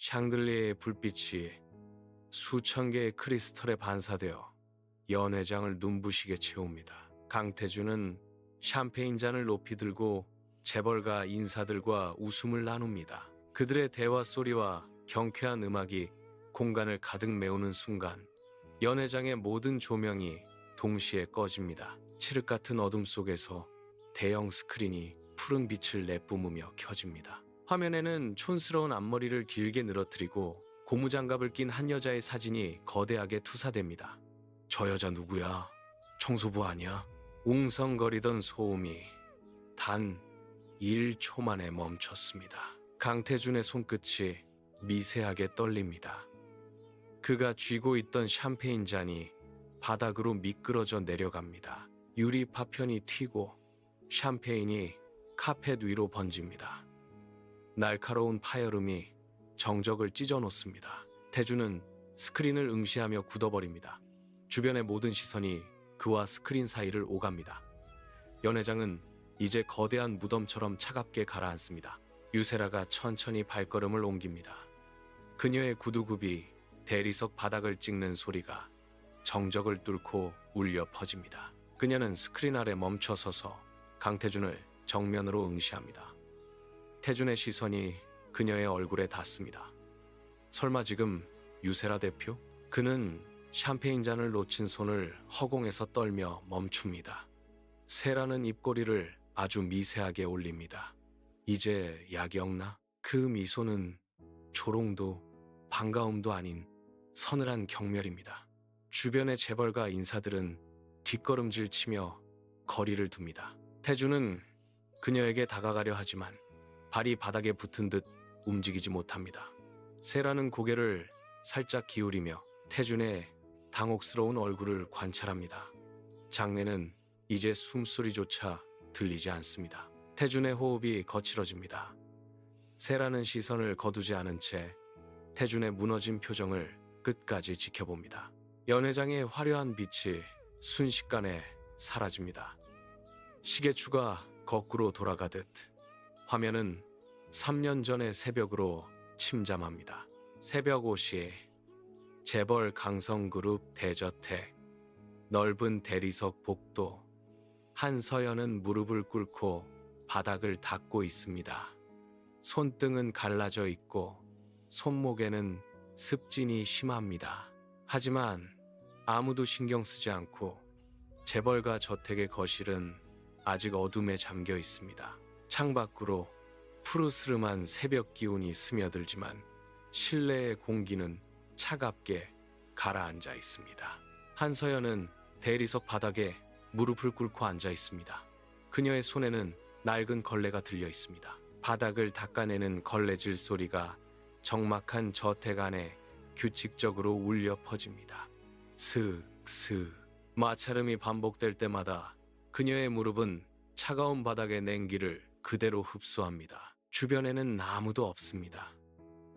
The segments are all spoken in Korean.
샹들리에의 불빛이 수천 개의 크리스털에 반사되어 연회장을 눈부시게 채웁니다. 강태준은 샴페인 잔을 높이 들고 재벌가 인사들과 웃음을 나눕니다. 그들의 대화 소리와 경쾌한 음악이 공간을 가득 메우는 순간 연회장의 모든 조명이 동시에 꺼집니다. 칠흑 같은 어둠 속에서 대형 스크린이 푸른 빛을 내뿜으며 켜집니다. 화면에는 촌스러운 앞머리를 길게 늘어뜨리고 고무장갑을 낀 한 여자의 사진이 거대하게 투사됩니다. 저 여자 누구야? 청소부 아니야? 웅성거리던 소음이 단 1초 만에 멈췄습니다. 강태준의 손끝이 미세하게 떨립니다. 그가 쥐고 있던 샴페인 잔이 바닥으로 미끄러져 내려갑니다. 유리 파편이 튀고 샴페인이 카펫 위로 번집니다. 날카로운 파열음이 정적을 찢어놓습니다. 태준은 스크린을 응시하며 굳어버립니다. 주변의 모든 시선이 그와 스크린 사이를 오갑니다. 연회장은 이제 거대한 무덤처럼 차갑게 가라앉습니다. 유세라가 천천히 발걸음을 옮깁니다. 그녀의 구두굽이 대리석 바닥을 찍는 소리가 정적을 뚫고 울려 퍼집니다. 그녀는 스크린 아래 멈춰 서서 강태준을 정면으로 응시합니다. 태준의 시선이 그녀의 얼굴에 닿습니다. 설마 지금 유세라 대표? 그는 샴페인 잔을 놓친 손을 허공에서 떨며 멈춥니다. 세라는 입꼬리를 아주 미세하게 올립니다. 이제 약이 없나? 그 미소는 조롱도 반가움도 아닌 서늘한 경멸입니다. 주변의 재벌가 인사들은 뒷걸음질 치며 거리를 둡니다. 태준은 그녀에게 다가가려 하지만 발이 바닥에 붙은 듯 움직이지 못합니다. 세라는 고개를 살짝 기울이며 태준의 당혹스러운 얼굴을 관찰합니다. 장내는 이제 숨소리조차 들리지 않습니다. 태준의 호흡이 거칠어집니다. 세라는 시선을 거두지 않은 채 태준의 무너진 표정을 끝까지 지켜봅니다. 연회장의 화려한 빛이 순식간에 사라집니다. 시계추가 거꾸로 돌아가듯 화면은 3년 전의 새벽으로 침잠합니다. 새벽 5시 재벌 강성그룹 대저택 넓은 대리석 복도 한서연은 무릎을 꿇고 바닥을 닦고 있습니다. 손등은 갈라져 있고 손목에는 습진이 심합니다. 하지만 아무도 신경 쓰지 않고 재벌가 저택의 거실은 아직 어둠에 잠겨 있습니다. 창밖으로 푸르스름한 새벽 기운이 스며들지만 실내의 공기는 차갑게 가라앉아 있습니다. 한서연은 대리석 바닥에 무릎을 꿇고 앉아 있습니다. 그녀의 손에는 낡은 걸레가 들려 있습니다. 바닥을 닦아내는 걸레질 소리가 적막한 저택 안에 규칙적으로 울려 퍼집니다. 슥슥 마찰음이 반복될 때마다 그녀의 무릎은 차가운 바닥의 냉기를 그대로 흡수합니다. 주변에는 아무도 없습니다.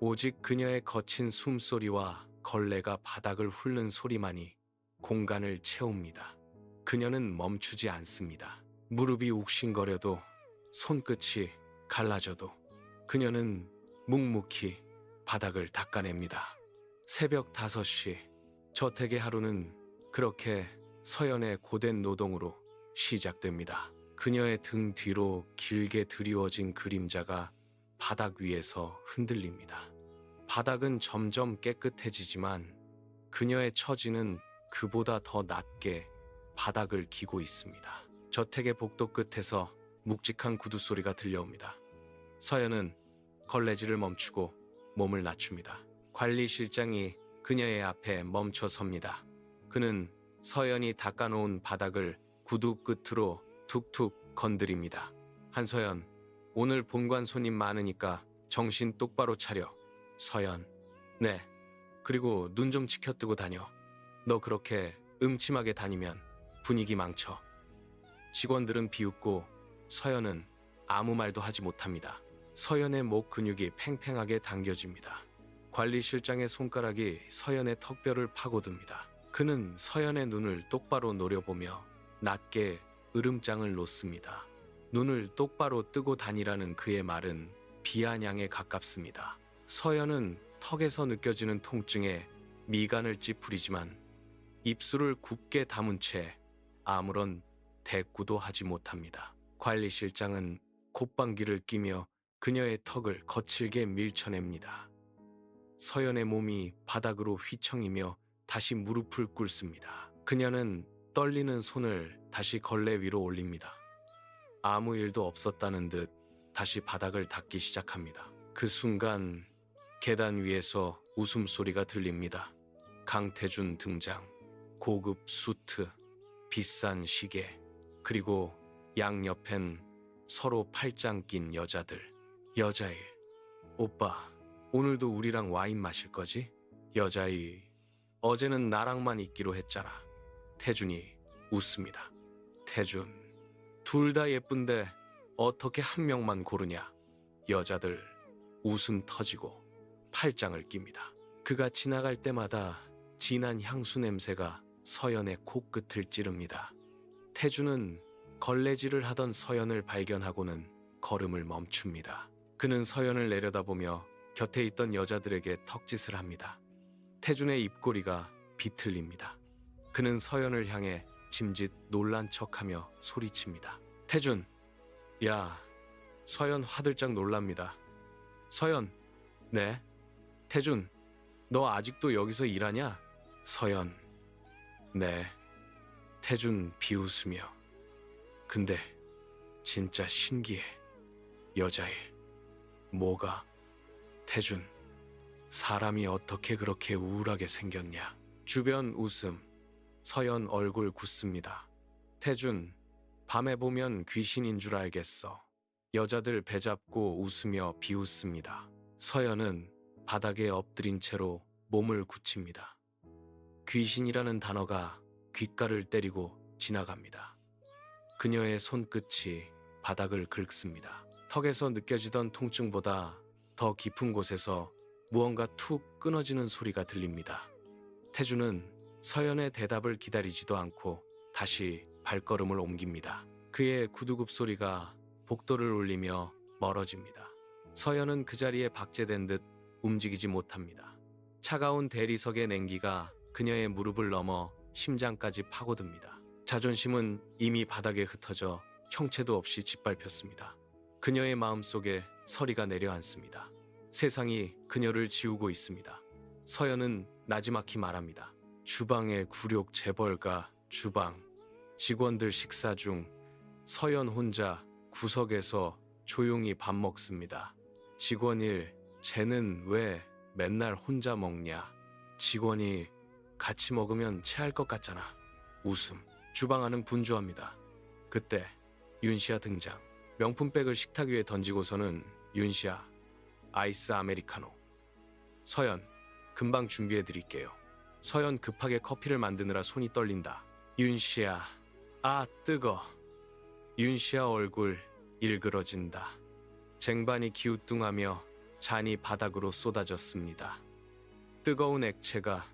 오직 그녀의 거친 숨소리와 걸레가 바닥을 훑는 소리만이 공간을 채웁니다. 그녀는 멈추지 않습니다. 무릎이 욱신거려도 손끝이 갈라져도 그녀는 묵묵히 바닥을 닦아냅니다. 새벽 5시 저택의 하루는 그렇게 서연의 고된 노동으로 시작됩니다. 그녀의 등 뒤로 길게 드리워진 그림자가 바닥 위에서 흔들립니다. 바닥은 점점 깨끗해지지만 그녀의 처지는 그보다 더 낮게 바닥을 기고 있습니다. 저택의 복도 끝에서 묵직한 구두 소리가 들려옵니다. 서연은 걸레질을 멈추고 몸을 낮춥니다. 관리실장이 그녀의 앞에 멈춰 섭니다. 그는 서연이 닦아놓은 바닥을 구두 끝으로 툭툭 건드립니다. 한서연, 오늘 본관 손님 많으니까 정신 똑바로 차려. 서연, 네. 그리고 눈 좀 치켜뜨고 다녀. 너 그렇게 음침하게 다니면 분위기 망쳐. 직원들은 비웃고 서연은 아무 말도 하지 못합니다. 서연의 목 근육이 팽팽하게 당겨집니다. 관리실장의 손가락이 서연의 턱뼈를 파고듭니다. 그는 서연의 눈을 똑바로 노려보며 낮게 으름장을 놓습니다. 눈을 똑바로 뜨고 다니라는 그의 말은 비아냥에 가깝습니다. 서연은 턱에서 느껴지는 통증에 미간을 찌푸리지만 입술을 굳게 다문 채 아무런 대꾸도 하지 못합니다. 관리실장은 콧방귀를 끼며 그녀의 턱을 거칠게 밀쳐냅니다. 서연의 몸이 바닥으로 휘청이며 다시 무릎을 꿇습니다. 그녀는 떨리는 손을 다시 걸레 위로 올립니다. 아무 일도 없었다는 듯 다시 바닥을 닦기 시작합니다. 그 순간 계단 위에서 웃음소리가 들립니다. 강태준 등장. 고급 수트, 비싼 시계, 그리고 양옆엔 서로 팔짱 낀 여자들. 여자일. 오빠, 오늘도 우리랑 와인 마실 거지? 여자일. 어제는 나랑만 있기로 했잖아. 태준이 웃습니다. 태준. 둘 다 예쁜데 어떻게 한 명만 고르냐? 여자들 웃음 터지고 팔짱을 낍니다. 그가 지나갈 때마다 진한 향수 냄새가 서연의 코끝을 찌릅니다. 태준은 걸레질을 하던 서연을 발견하고는 걸음을 멈춥니다. 그는 서연을 내려다보며 곁에 있던 여자들에게 턱짓을 합니다. 태준의 입꼬리가 비틀립니다. 그는 서연을 향해 짐짓 놀란 척하며 소리칩니다. 태준, 야, 서연 화들짝 놀랍니다. 서연, 네? 태준, 너 아직도 여기서 일하냐? 서연, 네. 태준 비웃으며, 근데 진짜 신기해. 여자일. 뭐가? 태준, 사람이 어떻게 그렇게 우울하게 생겼냐? 주변 웃음. 서연 얼굴 굳습니다. 태준, 밤에 보면 귀신인 줄 알겠어. 여자들 배 잡고 웃으며 비웃습니다. 서연은 바닥에 엎드린 채로 몸을 굳힙니다. 귀신이라는 단어가 귓가를 때리고 지나갑니다. 그녀의 손끝이 바닥을 긁습니다. 턱에서 느껴지던 통증보다 더 깊은 곳에서 무언가 툭 끊어지는 소리가 들립니다. 태준은 서연의 대답을 기다리지도 않고 다시 발걸음을 옮깁니다. 그의 구두굽 소리가 복도를 울리며 멀어집니다. 서연은 그 자리에 박제된 듯 움직이지 못합니다. 차가운 대리석의 냉기가 그녀의 무릎을 넘어 심장까지 파고듭니다. 자존심은 이미 바닥에 흩어져 형체도 없이 짓밟혔습니다. 그녀의 마음속에 서리가 내려앉습니다. 세상이 그녀를 지우고 있습니다. 서연은 나지막히 말합니다. 주방에 굴욕 재벌가 주방. 직원들 식사 중 서연 혼자 구석에서 조용히 밥 먹습니다. 직원 1, 쟤는 왜 맨날 혼자 먹냐? 직원이 같이 먹으면 체할 것 같잖아. 웃음. 주방 안은 분주합니다. 그때 윤씨아 등장. 명품백을 식탁 위에 던지고서는 윤씨아, 아이스 아메리카노. 서연, 금방 준비해 드릴게요. 서연 급하게 커피를 만드느라 손이 떨린다. 윤씨아, 아 뜨거. 윤씨아 얼굴 일그러진다. 쟁반이 기우뚱하며 잔이 바닥으로 쏟아졌습니다. 뜨거운 액체가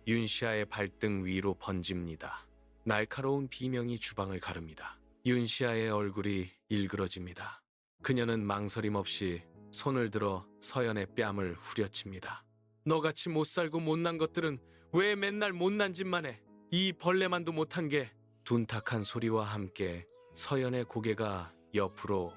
윤씨아의 발등 위로 번집니다. 날카로운 비명이 주방을 가릅니다. 윤씨아의 얼굴이 일그러집니다. 그녀는 망설임 없이 손을 들어 서연의 뺨을 후려칩니다. 너같이 못살고 못난 것들은 왜 맨날 못난 짓만 해? 이 벌레만도 못한 게. 둔탁한 소리와 함께 서연의 고개가 옆으로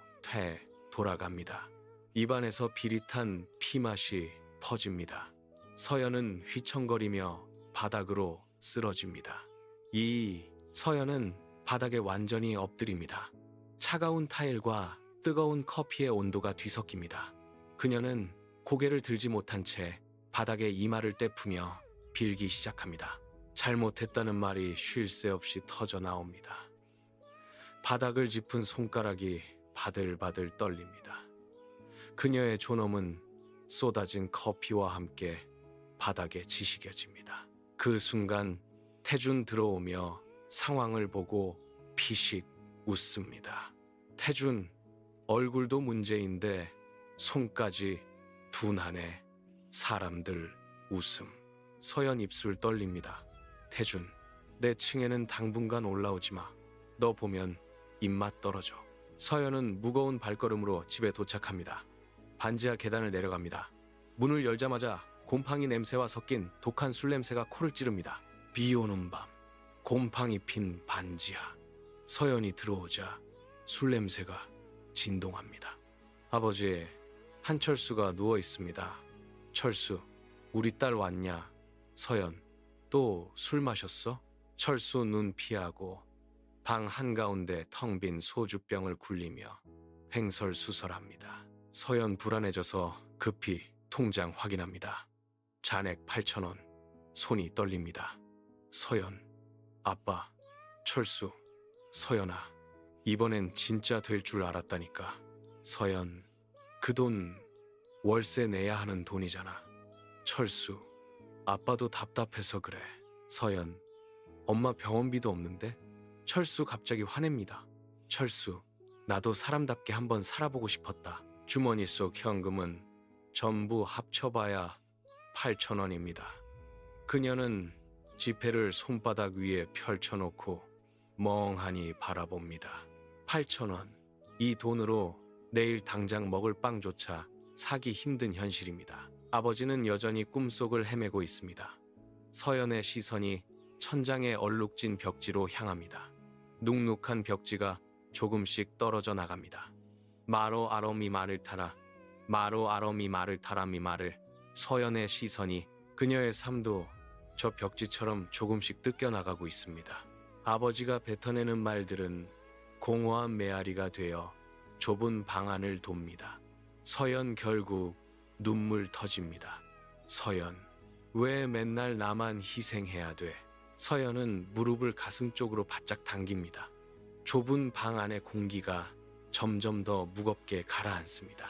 돌아갑니다. 입안에서 비릿한 피맛이 퍼집니다. 서연은 휘청거리며 바닥으로 쓰러집니다. 이 서연은 바닥에 완전히 엎드립니다. 차가운 타일과 뜨거운 커피의 온도가 뒤섞입니다. 그녀는 고개를 들지 못한 채 바닥에 이마를 떼푸며 빌기 시작합니다. 잘못했다는 말이 쉴 새 없이 터져 나옵니다. 바닥을 짚은 손가락이 바들바들 떨립니다. 그녀의 존엄은 쏟아진 커피와 함께 바닥에 지시겨집니다. 그 순간 태준 들어오며 상황을 보고 피식 웃습니다. 태준, 얼굴도 문제인데 손까지 둔하네. 사람들 웃음. 서연 입술 떨립니다. 태준, 내 층에는 당분간 올라오지 마. 너 보면 입맛 떨어져. 서연은 무거운 발걸음으로 집에 도착합니다. 반지하 계단을 내려갑니다. 문을 열자마자 곰팡이 냄새와 섞인 독한 술 냄새가 코를 찌릅니다. 비 오는 밤, 곰팡이 핀 반지하. 서연이 들어오자 술 냄새가 진동합니다. 아버지, 한철수가 누워 있습니다. 철수, 우리 딸 왔냐? 서연, 또 술 마셨어? 철수 눈 피하고 방 한가운데 텅 빈 소주병을 굴리며 횡설수설합니다. 서연 불안해져서 급히 통장 확인합니다. 잔액 8,000원. 손이 떨립니다. 서연, 아빠, 철수, 서연아, 이번엔 진짜 될 줄 알았다니까. 서연, 그 돈 월세 내야 하는 돈이잖아. 철수, 아빠도 답답해서 그래. 서연, 엄마 병원비도 없는데? 철수 갑자기 화냅니다. 철수, 나도 사람답게 한번 살아보고 싶었다. 주머니 속 현금은 전부 합쳐봐야 8,000원입니다. 그녀는 지폐를 손바닥 위에 펼쳐놓고 멍하니 바라봅니다. 8,000원. 이 돈으로 내일 당장 먹을 빵조차 사기 힘든 현실입니다. 아버지는 여전히 꿈속을 헤매고 있습니다. 서연의 시선이 천장에 얼룩진 벽지로 향합니다. 눅눅한 벽지가 조금씩 떨어져 나갑니다. 마로 아롬이 말을 타라, 마로 아롬이 말을 타라미 말을. 서연의 시선이 그녀의 삶도 저 벽지처럼 조금씩 뜯겨나가고 있습니다. 아버지가 뱉어내는 말들은 공허한 메아리가 되어 좁은 방 안을 돕니다. 서연 결국 눈물 터집니다. 서연, 왜 맨날 나만 희생해야 돼? 서연은 무릎을 가슴 쪽으로 바짝 당깁니다. 좁은 방 안의 공기가 점점 더 무겁게 가라앉습니다.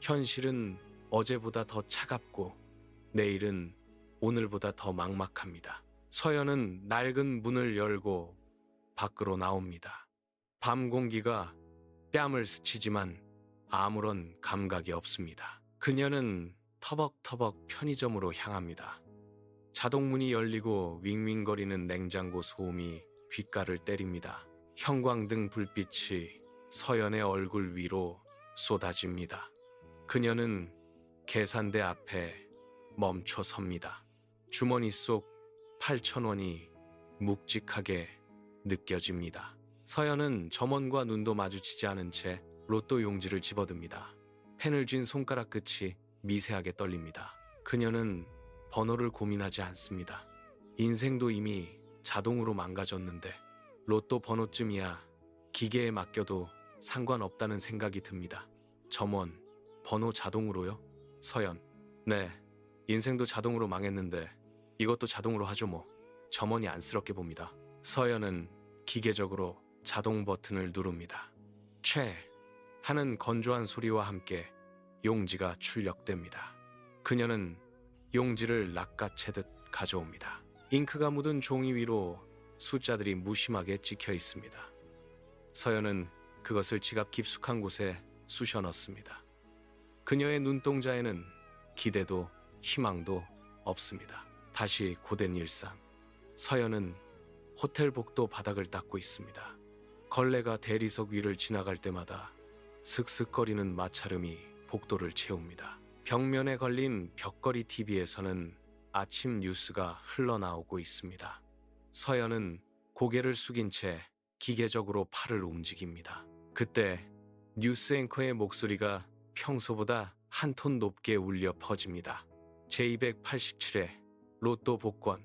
현실은 어제보다 더 차갑고 내일은 오늘보다 더 막막합니다. 서연은 낡은 문을 열고 밖으로 나옵니다. 밤 공기가 뺨을 스치지만 아무런 감각이 없습니다. 그녀는 터벅터벅 편의점으로 향합니다. 자동문이 열리고 윙윙거리는 냉장고 소음이 귓가를 때립니다. 형광등 불빛이 서연의 얼굴 위로 쏟아집니다. 그녀는 계산대 앞에 멈춰 섭니다. 주머니 속 8,000원이 묵직하게 느껴집니다. 서연은 점원과 눈도 마주치지 않은 채 로또 용지를 집어듭니다. 펜을 쥔 손가락 끝이 미세하게 떨립니다. 그녀는 번호를 고민하지 않습니다. 인생도 이미 자동으로 망가졌는데 로또 번호쯤이야 기계에 맡겨도 상관없다는 생각이 듭니다. 점원, 번호 자동으로요? 서연, 네, 인생도 자동으로 망했는데 이것도 자동으로 하죠 뭐. 점원이 안쓰럽게 봅니다. 서연은 기계적으로 자동 버튼을 누릅니다. 최 하는 건조한 소리와 함께 용지가 출력됩니다. 그녀는 용지를 낚아채듯 가져옵니다. 잉크가 묻은 종이 위로 숫자들이 무심하게 찍혀 있습니다. 서연은 그것을 지갑 깊숙한 곳에 쑤셔 넣습니다. 그녀의 눈동자에는 기대도 희망도 없습니다. 다시 고된 일상. 서연은 호텔 복도 바닥을 닦고 있습니다. 걸레가 대리석 위를 지나갈 때마다 슥슥거리는 마찰음이 복도를 채웁니다. 벽면에 걸린 벽걸이 TV에서는 아침 뉴스가 흘러나오고 있습니다. 서연은 고개를 숙인 채 기계적으로 팔을 움직입니다. 그때 뉴스 앵커의 목소리가 평소보다 한 톤 높게 울려 퍼집니다. 제287회 로또 복권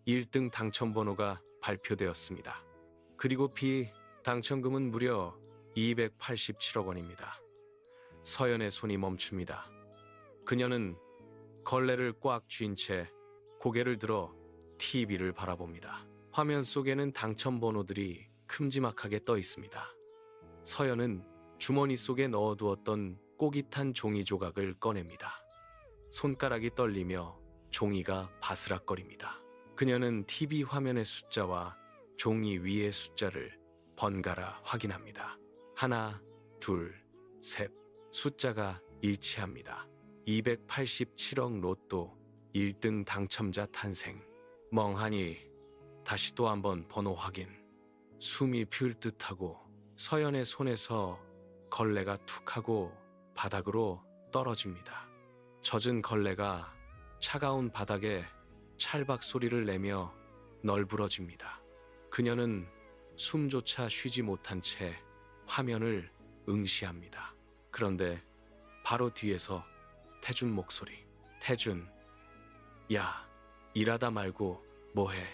1등 당첨번호가 발표되었습니다. 그리고 당첨금은 무려 287억 원입니다. 서연의 손이 멈춥니다. 그녀는 걸레를 꽉 쥔 채 고개를 들어 TV를 바라봅니다. 화면 속에는 당첨번호들이 큼지막하게 떠 있습니다. 서연은 주머니 속에 넣어두었던 꼬깃한 종이 조각을 꺼냅니다. 손가락이 떨리며 종이가 바스락거립니다. 그녀는 TV 화면의 숫자와 종이 위의 숫자를 번갈아 확인합니다. 하나, 둘, 셋. 숫자가 일치합니다. 287억 로또 1등 당첨자 탄생. 멍하니 다시 또 한번 번호 확인. 숨이 ��� 듯하고 서연의 손에서 걸레가 툭 하고 바닥으로 떨어집니다. 젖은 걸레가 차가운 바닥에 찰박 소리를 내며 널브러집니다. 그녀는 숨조차 쉬지 못한 채 화면을 응시합니다. 그런데 바로 뒤에서 태준 목소리. 태준, 야, 일하다 말고 뭐해?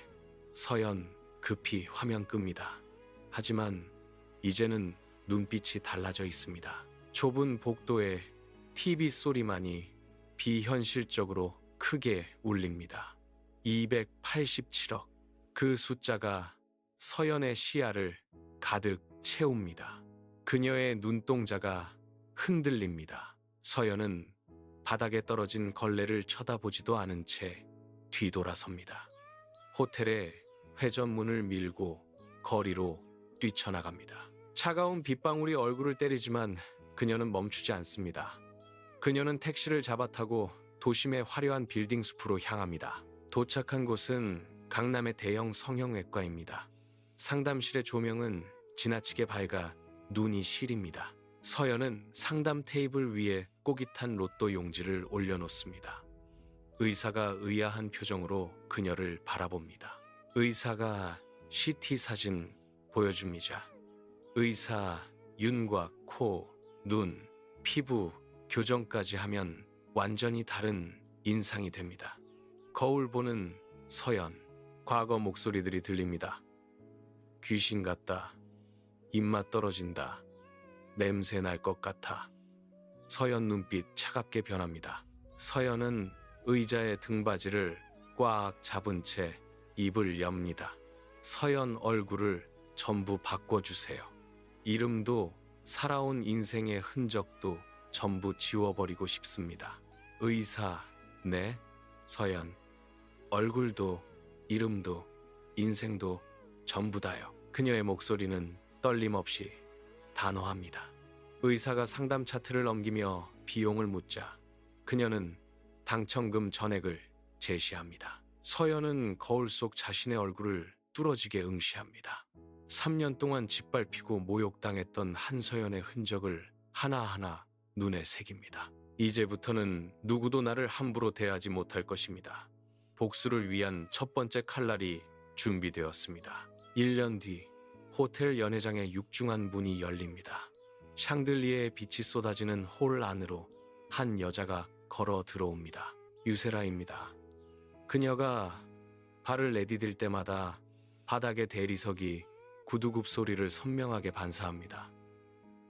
서연 급히 화면 끕니다. 하지만 이제는 눈빛이 달라져 있습니다. 좁은 복도에 TV 소리만이 비현실적으로 크게 울립니다. 287억. 그 숫자가 서연의 시야를 가득 채웁니다. 그녀의 눈동자가 흔들립니다. 서연은 바닥에 떨어진 걸레를 쳐다보지도 않은 채 뒤돌아섭니다. 호텔의 회전문을 밀고 거리로 뛰쳐나갑니다. 차가운 빗방울이 얼굴을 때리지만 그녀는 멈추지 않습니다. 그녀는 택시를 잡아타고 도심의 화려한 빌딩 숲으로 향합니다. 도착한 곳은 강남의 대형 성형외과입니다. 상담실의 조명은 지나치게 밝아 눈이 시립니다. 서연은 상담 테이블 위에 꼬깃한 로또 용지를 올려놓습니다. 의사가 의아한 표정으로 그녀를 바라봅니다. 의사가 CT 사진 보여줍니다. 의사 윤곽, 코, 눈, 피부 교정까지 하면 완전히 다른 인상이 됩니다. 거울 보는 서연, 과거 목소리들이 들립니다. 귀신 같다. 입맛 떨어진다. 냄새 날 것 같아. 서연 눈빛 차갑게 변합니다. 서연은 의자의 등받이를 꽉 잡은 채 입을 엽니다. 서연 얼굴을 전부 바꿔주세요. 이름도 살아온 인생의 흔적도 전부 지워버리고 싶습니다. 의사, 네, 서연. 얼굴도, 이름도, 인생도 전부 다요. 그녀의 목소리는 떨림 없이 단호합니다. 의사가 상담 차트를 넘기며 비용을 묻자 그녀는 당첨금 전액을 제시합니다. 서연은 거울 속 자신의 얼굴을 뚫어지게 응시합니다. 3년 동안 짓밟히고 모욕당했던 한서연의 흔적을 하나하나 눈에 새깁니다. 이제부터는 누구도 나를 함부로 대하지 못할 것입니다. 복수를 위한 첫 번째 칼날이 준비되었습니다. 1년 뒤 호텔 연회장의 육중한 문이 열립니다. 샹들리에의 빛이 쏟아지는 홀 안으로 한 여자가 걸어 들어옵니다. 유세라입니다. 그녀가 발을 내디딜 때마다 바닥의 대리석이 구두굽 소리를 선명하게 반사합니다.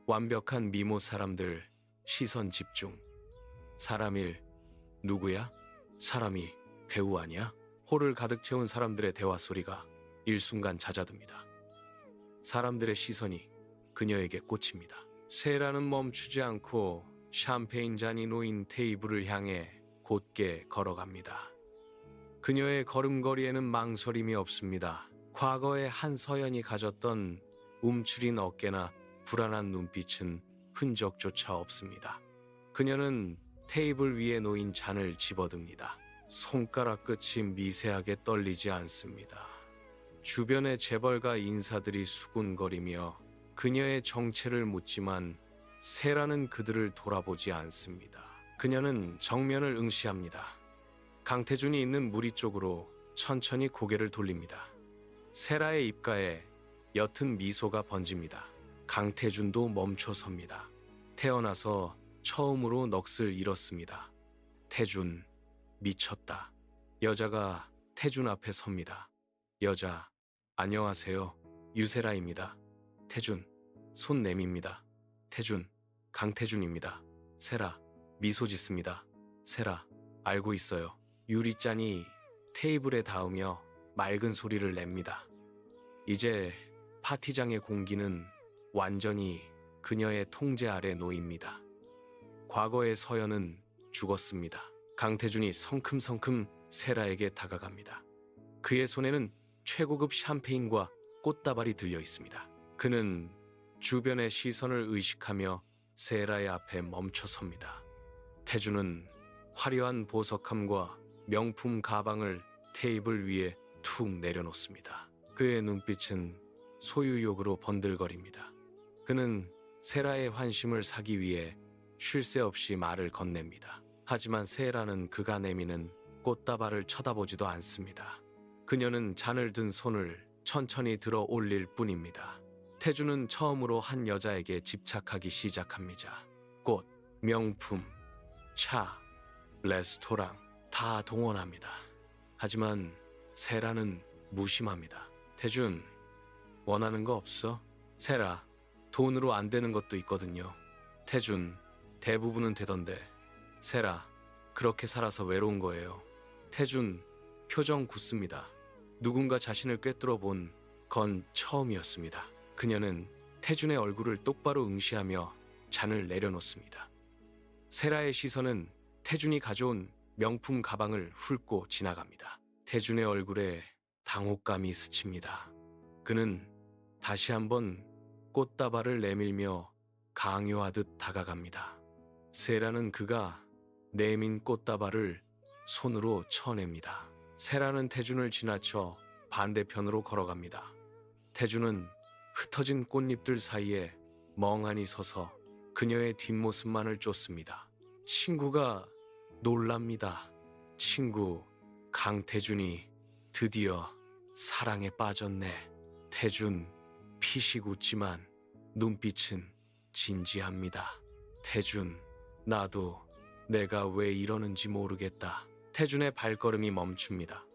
완벽한 미모 사람들, 시선 집중. 사람일, 누구야? 사람이 배우 아니야? 홀을 가득 채운 사람들의 대화 소리가 일순간 잦아듭니다. 사람들의 시선이 그녀에게 꽂힙니다. 세라는 멈추지 않고 샴페인 잔이 놓인 테이블을 향해 곧게 걸어갑니다. 그녀의 걸음걸이에는 망설임이 없습니다. 과거의 한서연이 가졌던 움츠린 어깨나 불안한 눈빛은 흔적조차 없습니다. 그녀는 테이블 위에 놓인 잔을 집어듭니다. 손가락 끝이 미세하게 떨리지 않습니다. 주변의 재벌가 인사들이 수군거리며 그녀의 정체를 묻지만 세라는 그들을 돌아보지 않습니다. 그녀는 정면을 응시합니다. 강태준이 있는 무리 쪽으로 천천히 고개를 돌립니다. 세라의 입가에 옅은 미소가 번집니다. 강태준도 멈춰섭니다. 태어나서 처음으로 넋을 잃었습니다. 태준, 미쳤다. 여자가 태준 앞에 섭니다. 여자, 안녕하세요. 유세라입니다. 태준, 손 내밉니다. 태준, 강태준입니다. 세라, 미소 짓습니다. 세라, 알고 있어요. 유리잔이 테이블에 닿으며 맑은 소리를 냅니다. 이제 파티장의 공기는 완전히 그녀의 통제 아래 놓입니다. 과거의 서연은 죽었습니다. 강태준이 성큼성큼 세라에게 다가갑니다. 그의 손에는 최고급 샴페인과 꽃다발이 들려 있습니다. 그는 주변의 시선을 의식하며 세라의 앞에 멈춰섭니다. 태준은 화려한 보석함과 명품 가방을 테이블 위에 툭 내려놓습니다. 그의 눈빛은 소유욕으로 번들거립니다. 그는 세라의 환심을 사기 위해 쉴 새 없이 말을 건넵니다. 하지만 세라는 그가 내미는 꽃다발을 쳐다보지도 않습니다. 그녀는 잔을 든 손을 천천히 들어 올릴 뿐입니다. 태주는 처음으로 한 여자에게 집착하기 시작합니다. 꽃, 명품, 차, 레스토랑 다 동원합니다. 하지만 세라는 무심합니다. 태준, 원하는 거 없어? 세라, 돈으로 안 되는 것도 있거든요. 태준, 대부분은 되던데. 세라, 그렇게 살아서 외로운 거예요. 태준, 표정 굳습니다. 누군가 자신을 꿰뚫어 본 건 처음이었습니다. 그녀는 태준의 얼굴을 똑바로 응시하며 잔을 내려놓습니다. 세라의 시선은 태준이 가져온 명품 가방을 훑고 지나갑니다. 태준의 얼굴에 당혹감이 스칩니다. 그는 다시 한번 꽃다발을 내밀며 강요하듯 다가갑니다. 세라는 그가 내민 꽃다발을 손으로 쳐냅니다. 세라는 태준을 지나쳐 반대편으로 걸어갑니다. 태준은 흩어진 꽃잎들 사이에 멍하니 서서 그녀의 뒷모습만을 쫓습니다. 친구가 놀랍니다. 친구 강태준이 드디어 사랑에 빠졌네. 태준 피식 웃지만 눈빛은 진지합니다. 태준, 나도 내가 왜 이러는지 모르겠다. 태준의 발걸음이 멈춥니다.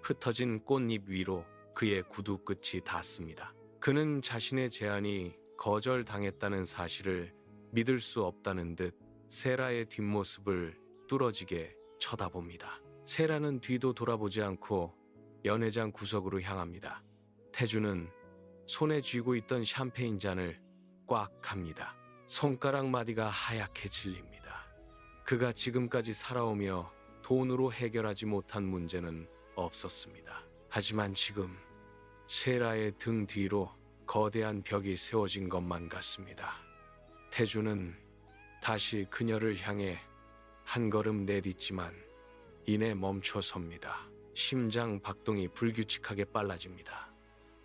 흩어진 꽃잎 위로 그의 구두 끝이 닿습니다. 그는 자신의 제안이 거절당했다는 사실을 믿을 수 없다는 듯 세라의 뒷모습을 뚫어지게 쳐다봅니다. 세라는 뒤도 돌아보지 않고 연회장 구석으로 향합니다. 태준은 손에 쥐고 있던 샴페인 잔을 꽉 합니다. 손가락 마디가 하얗게 질립니다. 그가 지금까지 살아오며 돈으로 해결하지 못한 문제는 없었습니다. 하지만 지금 세라의 등 뒤로 거대한 벽이 세워진 것만 같습니다. 태준은 다시 그녀를 향해 한 걸음 내딛지만 이내 멈춰 섭니다. 심장 박동이 불규칙하게 빨라집니다.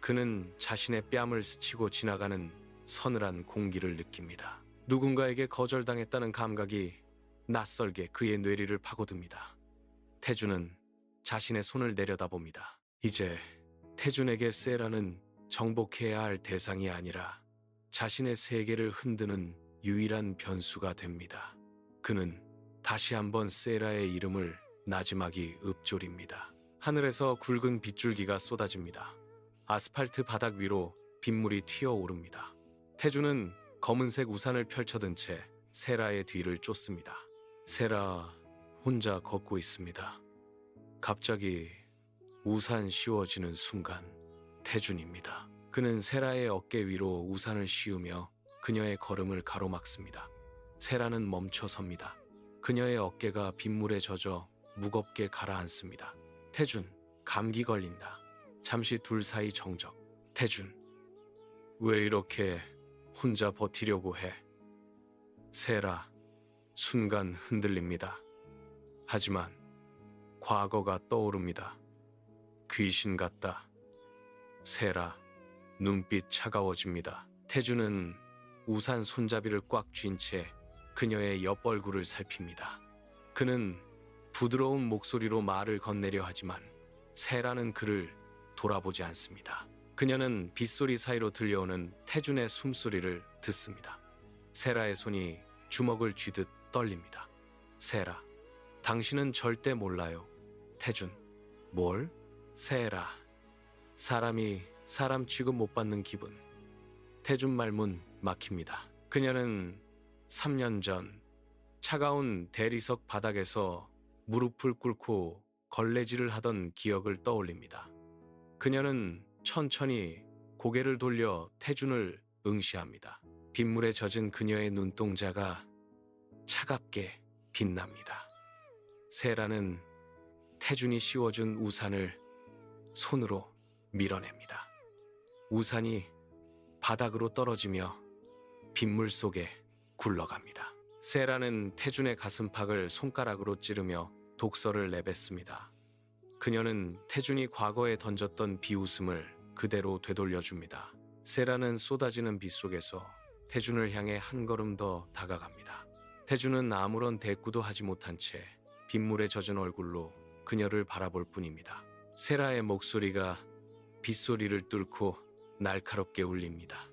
그는 자신의 뺨을 스치고 지나가는 서늘한 공기를 느낍니다. 누군가에게 거절당했다는 감각이 낯설게 그의 뇌리를 파고듭니다. 태준은 자신의 손을 내려다봅니다. 이제 태준에게 세라는 정복해야 할 대상이 아니라 자신의 세계를 흔드는 유일한 변수가 됩니다. 그는 다시 한번 세라의 이름을 나지막이 읊조립니다. 하늘에서 굵은 빗줄기가 쏟아집니다. 아스팔트 바닥 위로 빗물이 튀어오릅니다. 태준은 검은색 우산을 펼쳐든 채 세라의 뒤를 쫓습니다. 세라 혼자 걷고 있습니다. 갑자기 우산 씌워지는 순간 태준입니다. 그는 세라의 어깨 위로 우산을 씌우며 그녀의 걸음을 가로막습니다. 세라는 멈춰 섭니다. 그녀의 어깨가 빗물에 젖어 무겁게 가라앉습니다. 태준, 감기 걸린다. 잠시 둘 사이 정적. 태준, 왜 이렇게 혼자 버티려고 해? 세라, 순간 흔들립니다. 하지만 과거가 떠오릅니다. 귀신 같다. 세라, 눈빛 차가워집니다. 태준은 우산 손잡이를 꽉 쥔 채 그녀의 옆얼굴을 살핍니다. 그는 부드러운 목소리로 말을 건네려 하지만 세라는 그를 돌아보지 않습니다. 그녀는 빗소리 사이로 들려오는 태준의 숨소리를 듣습니다. 세라의 손이 주먹을 쥐듯 떨립니다. 세라, 당신은 절대 몰라요. 태준, 뭘? 세라, 사람이 사람 취급 못 받는 기분. 태준 말문 막힙니다. 그녀는 3년 전 차가운 대리석 바닥에서 무릎을 꿇고 걸레질을 하던 기억을 떠올립니다. 그녀는 천천히 고개를 돌려 태준을 응시합니다. 빗물에 젖은 그녀의 눈동자가 차갑게 빛납니다. 세라는 태준이 씌워준 우산을 손으로 밀어냅니다. 우산이 바닥으로 떨어지며 빗물 속에 굴러갑니다. 세라는 태준의 가슴팍을 손가락으로 찌르며 독서를 내뱉습니다. 그녀는 태준이 과거에 던졌던 비웃음을 그대로 되돌려줍니다. 세라는 쏟아지는 빗 속에서 태준을 향해 한 걸음 더 다가갑니다. 태준은 아무런 대꾸도 하지 못한 채 빗물에 젖은 얼굴로 그녀를 바라볼 뿐입니다. 세라의 목소리가 빗소리를 뚫고 날카롭게 울립니다.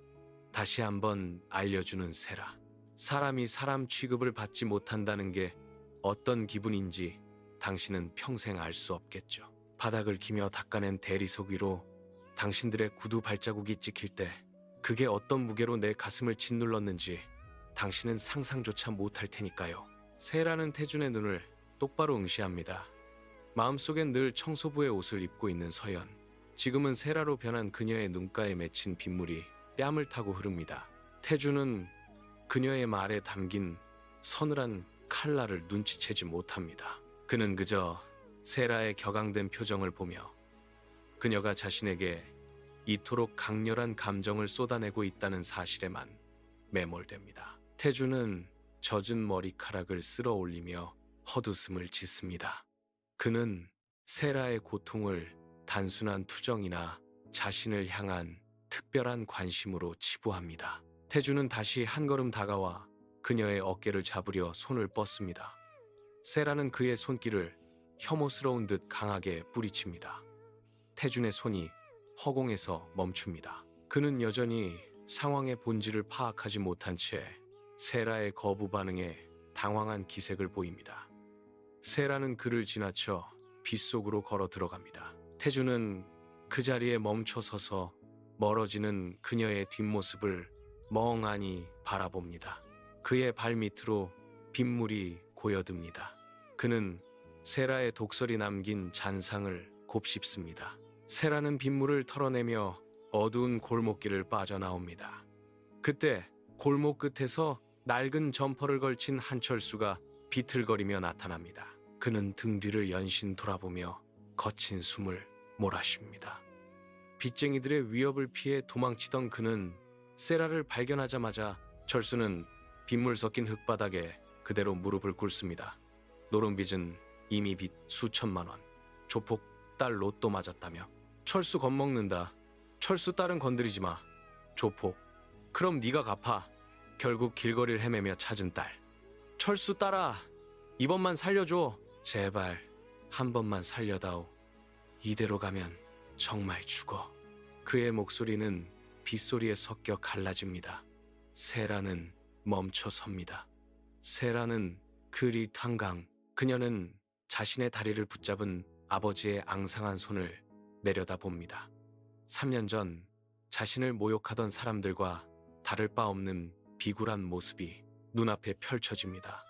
다시 한번 알려주는 세라. 사람이 사람 취급을 받지 못한다는 게 어떤 기분인지 당신은 평생 알 수 없겠죠. 바닥을 기며 닦아낸 대리석 위로 당신들의 구두 발자국이 찍힐 때 그게 어떤 무게로 내 가슴을 짓눌렀는지 당신은 상상조차 못할 테니까요. 세라는 태준의 눈을 똑바로 응시합니다. 마음속엔 늘 청소부의 옷을 입고 있는 서연. 지금은 세라로 변한 그녀의 눈가에 맺힌 빗물이 뺨을 타고 흐릅니다. 태준은 그녀의 말에 담긴 서늘한 칼날을 눈치채지 못합니다. 그는 그저 세라의 격앙된 표정을 보며 그녀가 자신에게 이토록 강렬한 감정을 쏟아내고 있다는 사실에만 매몰됩니다. 태준은 젖은 머리카락을 쓸어 올리며 헛웃음을 짓습니다. 그는 세라의 고통을 단순한 투정이나 자신을 향한 특별한 관심으로 치부합니다. 태준은 다시 한 걸음 다가와 그녀의 어깨를 잡으려 손을 뻗습니다. 세라는 그의 손길을 혐오스러운 듯 강하게 뿌리칩니다. 태준의 손이 허공에서 멈춥니다. 그는 여전히 상황의 본질을 파악하지 못한 채 세라의 거부 반응에 당황한 기색을 보입니다. 세라는 그를 지나쳐 빗속으로 걸어 들어갑니다. 태준은 그 자리에 멈춰 서서 멀어지는 그녀의 뒷모습을 멍하니 바라봅니다. 그의 발밑으로 빗물이 고여듭니다. 그는 세라의 독설이 남긴 잔상을 곱씹습니다. 세라는 빗물을 털어내며 어두운 골목길을 빠져나옵니다. 그때 골목 끝에서 낡은 점퍼를 걸친 한철수가 비틀거리며 나타납니다. 그는 등 뒤를 연신 돌아보며 거친 숨을 몰아쉽니다. 빚쟁이들의 위협을 피해 도망치던 그는 세라를 발견하자마자 철수는 빗물 섞인 흙바닥에 그대로 무릎을 꿇습니다. 노른 빚은 이미 빚 수천만 원. 조폭 딸 로또 맞았다며. 철수 겁먹는다. 철수 딸은 건드리지 마. 조폭. 그럼 네가 갚아. 결국 길거리를 헤매며 찾은 딸. 철수 딸아, 이번만 살려줘. 제발 한 번만 살려다오. 이대로 가면 정말 죽어. 그의 목소리는 빗소리에 섞여 갈라집니다. 세라는 멈춰 섭니다. 세라는 그리 탄강. 그녀는 자신의 다리를 붙잡은 아버지의 앙상한 손을 내려다봅니다. 3년 전 자신을 모욕하던 사람들과 다를 바 없는 비굴한 모습이 눈앞에 펼쳐집니다.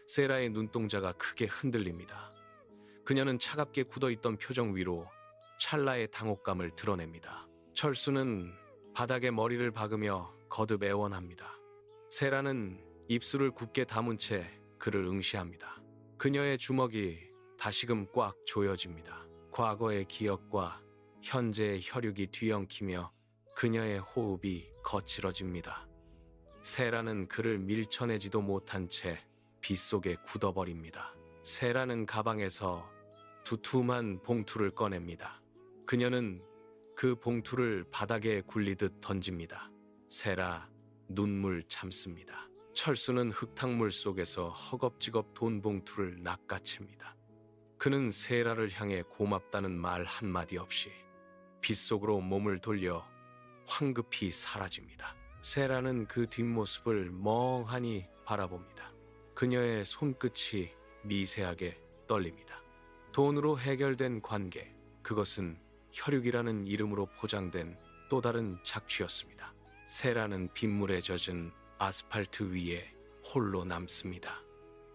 세라의 눈동자가 크게 흔들립니다. 그녀는 차갑게 굳어있던 표정 위로 찰나의 당혹감을 드러냅니다. 철수는 바닥에 머리를 박으며 거듭 애원합니다. 세라는 입술을 굳게 다문 채 그를 응시합니다. 그녀의 주먹이 다시금 꽉 조여집니다. 과거의 기억과 현재의 혈육이 뒤엉키며 그녀의 호흡이 거칠어집니다. 세라는 그를 밀쳐내지도 못한 채 빗속에 굳어버립니다. 세라는 가방에서 두툼한 봉투를 꺼냅니다. 그녀는 그 봉투를 바닥에 굴리듯 던집니다. 세라, 눈물 참습니다. 철수는 흙탕물 속에서 허겁지겁 돈 봉투를 낚아챕니다. 그는 세라를 향해 고맙다는 말 한마디 없이 빗속으로 몸을 돌려 황급히 사라집니다. 세라는 그 뒷모습을 멍하니 바라봅니다. 그녀의 손끝이 미세하게 떨립니다. 돈으로 해결된 관계, 그것은 혈육이라는 이름으로 포장된 또 다른 착취였습니다. 세라는 빗물에 젖은 아스팔트 위에 홀로 남습니다.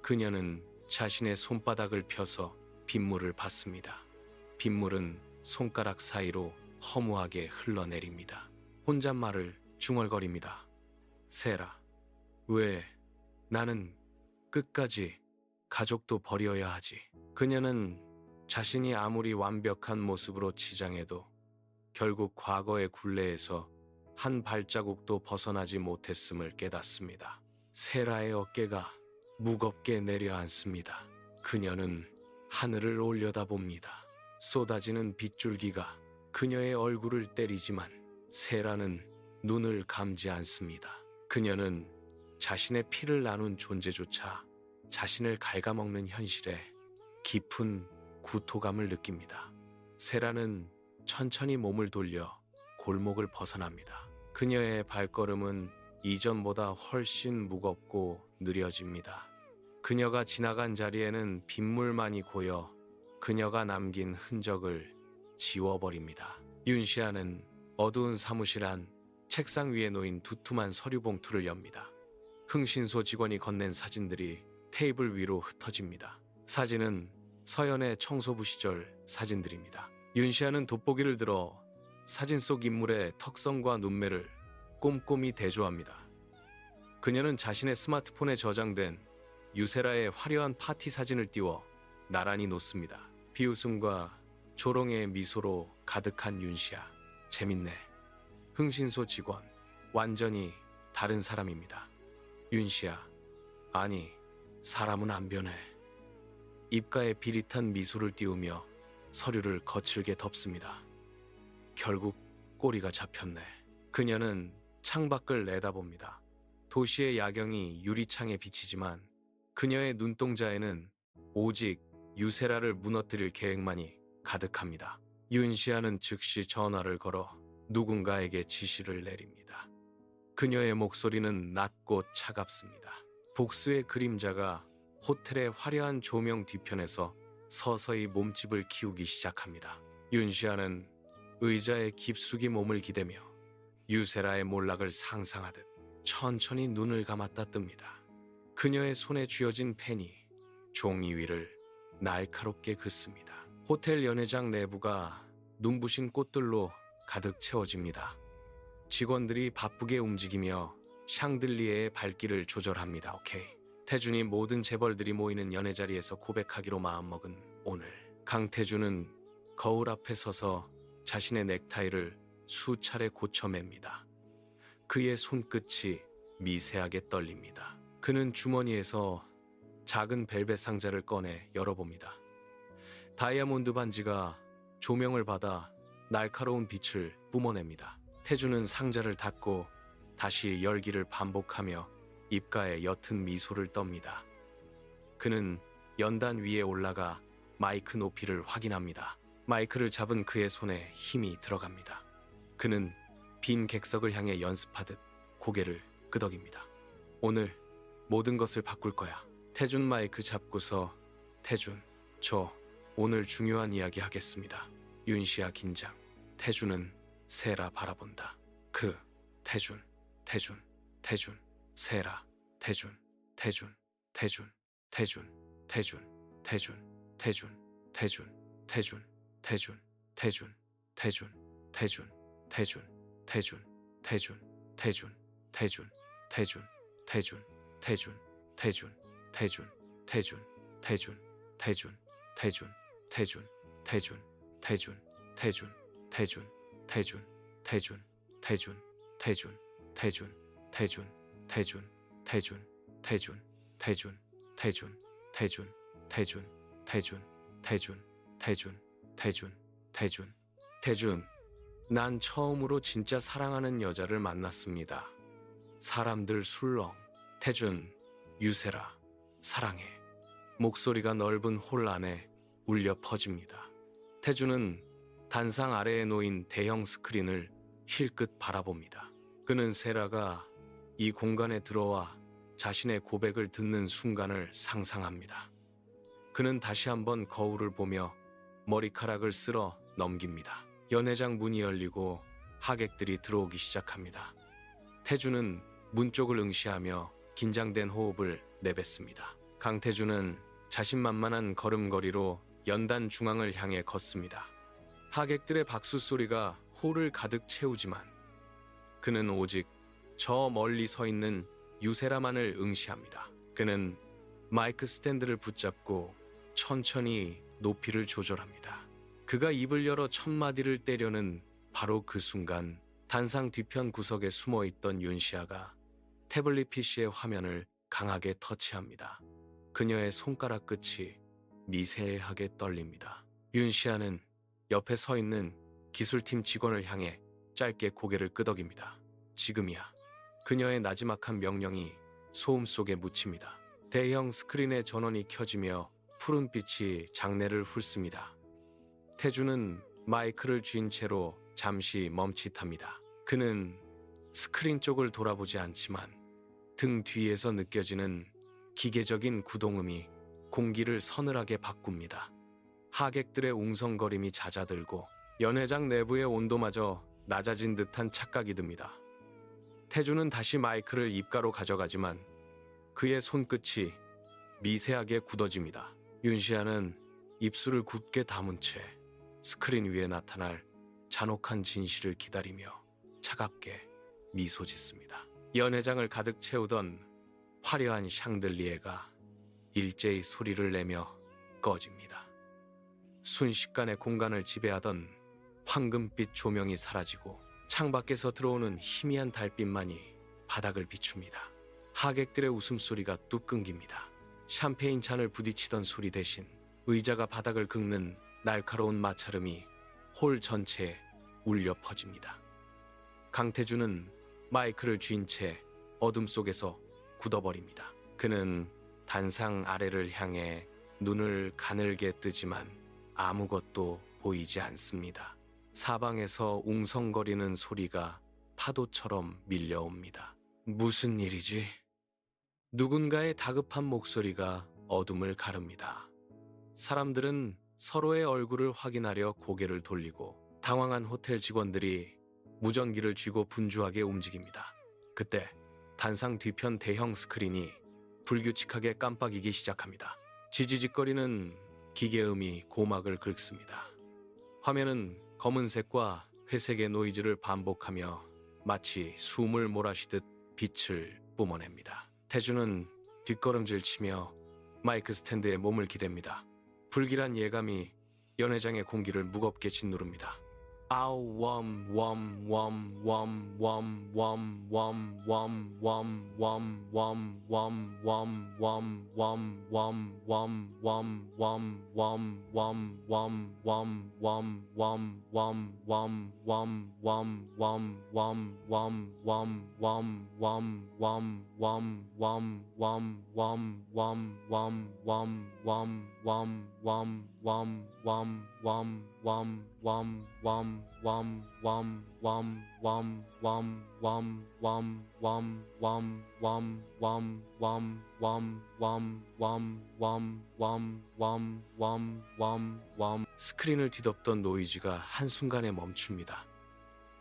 그녀는 자신의 손바닥을 펴서 빗물을 받습니다. 빗물은 손가락 사이로 허무하게 흘러내립니다. 혼잣말을 중얼거립니다. 세라, 왜 나는 끝까지 가족도 버려야 하지? 그녀는 자신이 아무리 완벽한 모습으로 치장해도 결국 과거의 굴레에서 한 발자국도 벗어나지 못했음을 깨닫습니다. 세라의 어깨가 무겁게 내려앉습니다. 그녀는 하늘을 올려다봅니다. 쏟아지는 빗줄기가 그녀의 얼굴을 때리지만 세라는 눈을 감지 않습니다. 그녀는 자신의 피를 나눈 존재조차 자신을 갉아먹는 현실에 깊은 구토감을 느낍니다. 세라는 천천히 몸을 돌려 골목을 벗어납니다. 그녀의 발걸음은 이전보다 훨씬 무겁고 느려집니다. 그녀가 지나간 자리에는 빗물만이 고여 그녀가 남긴 흔적을 지워버립니다. 윤시아는 어두운 사무실 안 책상 위에 놓인 두툼한 서류 봉투를 엽니다. 흥신소 직원이 건넨 사진들이 테이블 위로 흩어집니다. 사진은 서연의 청소부 시절 사진들입니다. 윤시아는 돋보기를 들어 사진 속 인물의 턱선과 눈매를 꼼꼼히 대조합니다. 그녀는 자신의 스마트폰에 저장된 유세라의 화려한 파티 사진을 띄워 나란히 놓습니다. 비웃음과 조롱의 미소로 가득한 윤시아. 재밌네. 흥신소 직원. 완전히 다른 사람입니다. 윤시아. 아니, 사람은 안 변해. 입가에 비릿한 미소를 띄우며 서류를 거칠게 덮습니다. 결국 꼬리가 잡혔네. 그녀는 창밖을 내다봅니다. 도시의 야경이 유리창에 비치지만 그녀의 눈동자에는 오직 유세라를 무너뜨릴 계획만이 가득합니다. 윤시아는 즉시 전화를 걸어 누군가에게 지시를 내립니다. 그녀의 목소리는 낮고 차갑습니다. 복수의 그림자가 호텔의 화려한 조명 뒤편에서 서서히 몸집을 키우기 시작합니다. 윤시아는 의자에 깊숙이 몸을 기대며 유세라의 몰락을 상상하듯 천천히 눈을 감았다 뜹니다. 그녀의 손에 쥐어진 펜이 종이 위를 날카롭게 긋습니다. 호텔 연회장 내부가 눈부신 꽃들로 가득 채워집니다. 직원들이 바쁘게 움직이며 샹들리에의 밝기를 조절합니다. 오케이. 태준이 모든 재벌들이 모이는 연애 자리에서 고백하기로 마음먹은 오늘. 강태준은 거울 앞에 서서 자신의 넥타이를 수차례 고쳐맵니다. 그의 손끝이 미세하게 떨립니다. 그는 주머니에서 작은 벨벳 상자를 꺼내 열어봅니다. 다이아몬드 반지가 조명을 받아 날카로운 빛을 뿜어냅니다. 태준은 상자를 닫고 다시 열기를 반복하며 입가에 옅은 미소를 떱니다. 그는 연단 위에 올라가 마이크 높이를 확인합니다. 마이크를 잡은 그의 손에 힘이 들어갑니다. 그는 빈 객석을 향해 연습하듯 고개를 끄덕입니다. 오늘 모든 것을 바꿀 거야. 태준 마이크 잡고서 태준, 저 오늘 중요한 이야기 하겠습니다. 윤시아 긴장. 태준은 세라 바라본다. 태준, 세라, 태준, 태준, 난 처음으로 진짜 사랑하는 여자를 만났습니다. 사람들 술렁. 태준, 유세라, 사랑해. 목소리가 넓은 홀 안에 울려 퍼집니다. 태준은 단상 아래에 놓인 대형 스크린을 힐끗 바라봅니다. 그는 세라가 이 공간에 들어와 자신의 고백을 듣는 순간을 상상합니다. 그는 다시 한번 거울을 보며 머리카락을 쓸어 넘깁니다. 연회장 문이 열리고 하객들이 들어오기 시작합니다. 태준은 문 쪽을 응시하며 긴장된 호흡을 내뱉습니다. 강태준은 자신만만한 걸음걸이로 연단 중앙을 향해 걷습니다. 하객들의 박수 소리가 홀을 가득 채우지만 그는 오직 저 멀리 서 있는 유세라만을 응시합니다. 그는 마이크 스탠드를 붙잡고 천천히 높이를 조절합니다. 그가 입을 열어 첫 마디를 때려는 바로 그 순간 단상 뒤편 구석에 숨어있던 윤시아가 태블릿 PC의 화면을 강하게 터치합니다. 그녀의 손가락 끝이 미세하게 떨립니다. 윤시아는 옆에 서 있는 기술팀 직원을 향해 짧게 고개를 끄덕입니다. 지금이야. 그녀의 나지막한 명령이 소음 속에 묻힙니다. 대형 스크린의 전원이 켜지며 푸른빛이 장내를 훑습니다. 태주는 마이크를 쥔 채로 잠시 멈칫합니다. 그는 스크린 쪽을 돌아보지 않지만 등 뒤에서 느껴지는 기계적인 구동음이 공기를 서늘하게 바꿉니다. 하객들의 웅성거림이 잦아들고 연회장 내부의 온도마저 낮아진 듯한 착각이 듭니다. 태주는 다시 마이크를 입가로 가져가지만 그의 손끝이 미세하게 굳어집니다. 윤시아는 입술을 굳게 다문 채 스크린 위에 나타날 잔혹한 진실을 기다리며 차갑게 미소 짓습니다. 연회장을 가득 채우던 화려한 샹들리에가 일제히 소리를 내며 꺼집니다. 순식간에 공간을 지배하던 황금빛 조명이 사라지고 창밖에서 들어오는 희미한 달빛만이 바닥을 비춥니다. 하객들의 웃음소리가 뚝 끊깁니다. 샴페인 잔을 부딪히던 소리 대신 의자가 바닥을 긁는 날카로운 마찰음이 홀 전체에 울려 퍼집니다. 강태주는 마이크를 쥔 채 어둠 속에서 굳어버립니다. 그는 단상 아래를 향해 눈을 가늘게 뜨지만 아무것도 보이지 않습니다. 사방에서 웅성거리는 소리가 파도처럼 밀려옵니다. 무슨 일이지? 누군가의 다급한 목소리가 어둠을 가릅니다. 사람들은 서로의 얼굴을 확인하려 고개를 돌리고 당황한 호텔 직원들이 무전기를 쥐고 분주하게 움직입니다. 그때 단상 뒤편 대형 스크린이 불규칙하게 깜빡이기 시작합니다. 지지직거리는 기계음이 고막을 긁습니다. 화면은 검은색과 회색의 노이즈를 반복하며 마치 숨을 몰아쉬듯 빛을 뿜어냅니다. 태주는 뒷걸음질 치며 마이크 스탠드에 몸을 기댑니다. 불길한 예감이 연회장의 공기를 무겁게 짓누릅니다. 아우 스크린을 뒤덮던 노이즈가 한순간에 멈춥니다.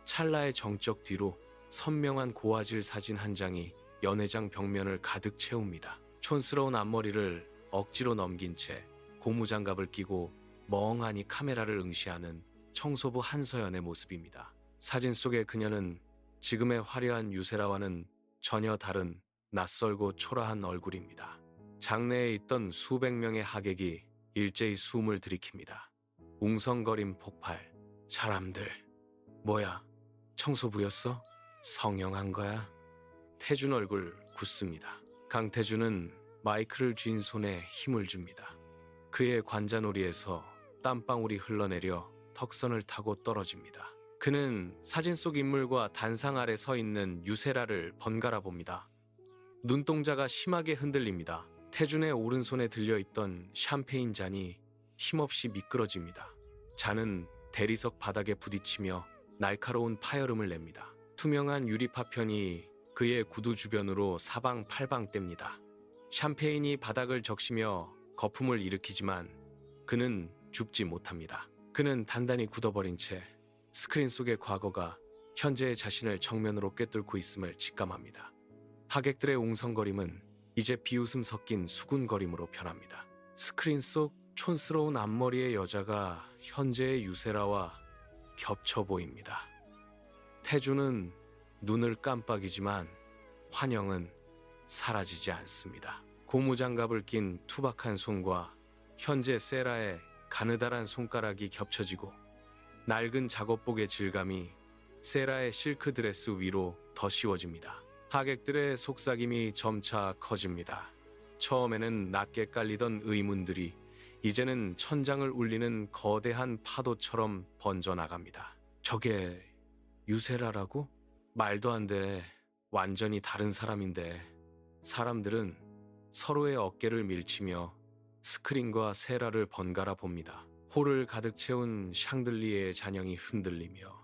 찰나의 정적 뒤로 선명한 고화질 사진 한 장이 연회장 벽면을 가득 채웁니다. 촌스러운 앞머리를 억지로 넘긴 채 고무장갑을 끼고 멍하니 카메라를 응시하는 청소부 한서연의 모습입니다. 사진 속의 그녀는 지금의 화려한 유세라와는 전혀 다른 낯설고 초라한 얼굴입니다. 장내에 있던 수백 명의 하객이 일제히 숨을 들이킵니다. 웅성거림 폭발. 사람들, 뭐야? 청소부였어? 성형한 거야? 태준 얼굴 굳습니다. 강태준은 마이크를 쥔 손에 힘을 줍니다. 그의 관자놀이에서 땀방울이 흘러내려 턱선을 타고 떨어집니다. 그는 사진 속 인물과 단상 아래 서 있는 유세라를 번갈아 봅니다. 눈동자가 심하게 흔들립니다. 태준의 오른손에 들려있던 샴페인 잔이 힘없이 미끄러집니다. 잔은 대리석 바닥에 부딪히며 날카로운 파열음을 냅니다. 투명한 유리 파편이 그의 구두 주변으로 사방팔방뗍니다. 샴페인이 바닥을 적시며 거품을 일으키지만 그는 죽지 못합니다. 그는 단단히 굳어버린 채 스크린 속의 과거가 현재의 자신을 정면으로 꿰뚫고 있음을 직감합니다. 하객들의 웅성거림은 이제 비웃음 섞인 수군거림으로 변합니다. 스크린 속 촌스러운 앞머리의 여자가 현재의 유세라와 겹쳐 보입니다. 태주는 눈을 깜빡이지만 환영은 사라지지 않습니다. 고무장갑을 낀 투박한 손과 현재 세라의 가느다란 손가락이 겹쳐지고 낡은 작업복의 질감이 세라의 실크 드레스 위로 더 씌워집니다. 하객들의 속삭임이 점차 커집니다. 처음에는 낮게 깔리던 의문들이 이제는 천장을 울리는 거대한 파도처럼 번져나갑니다. 저게 유세라라고? 말도 안 돼. 완전히 다른 사람인데. 사람들은 서로의 어깨를 밀치며 스크린과 세라를 번갈아 봅니다. 홀을 가득 채운 샹들리에의 잔영이 흔들리며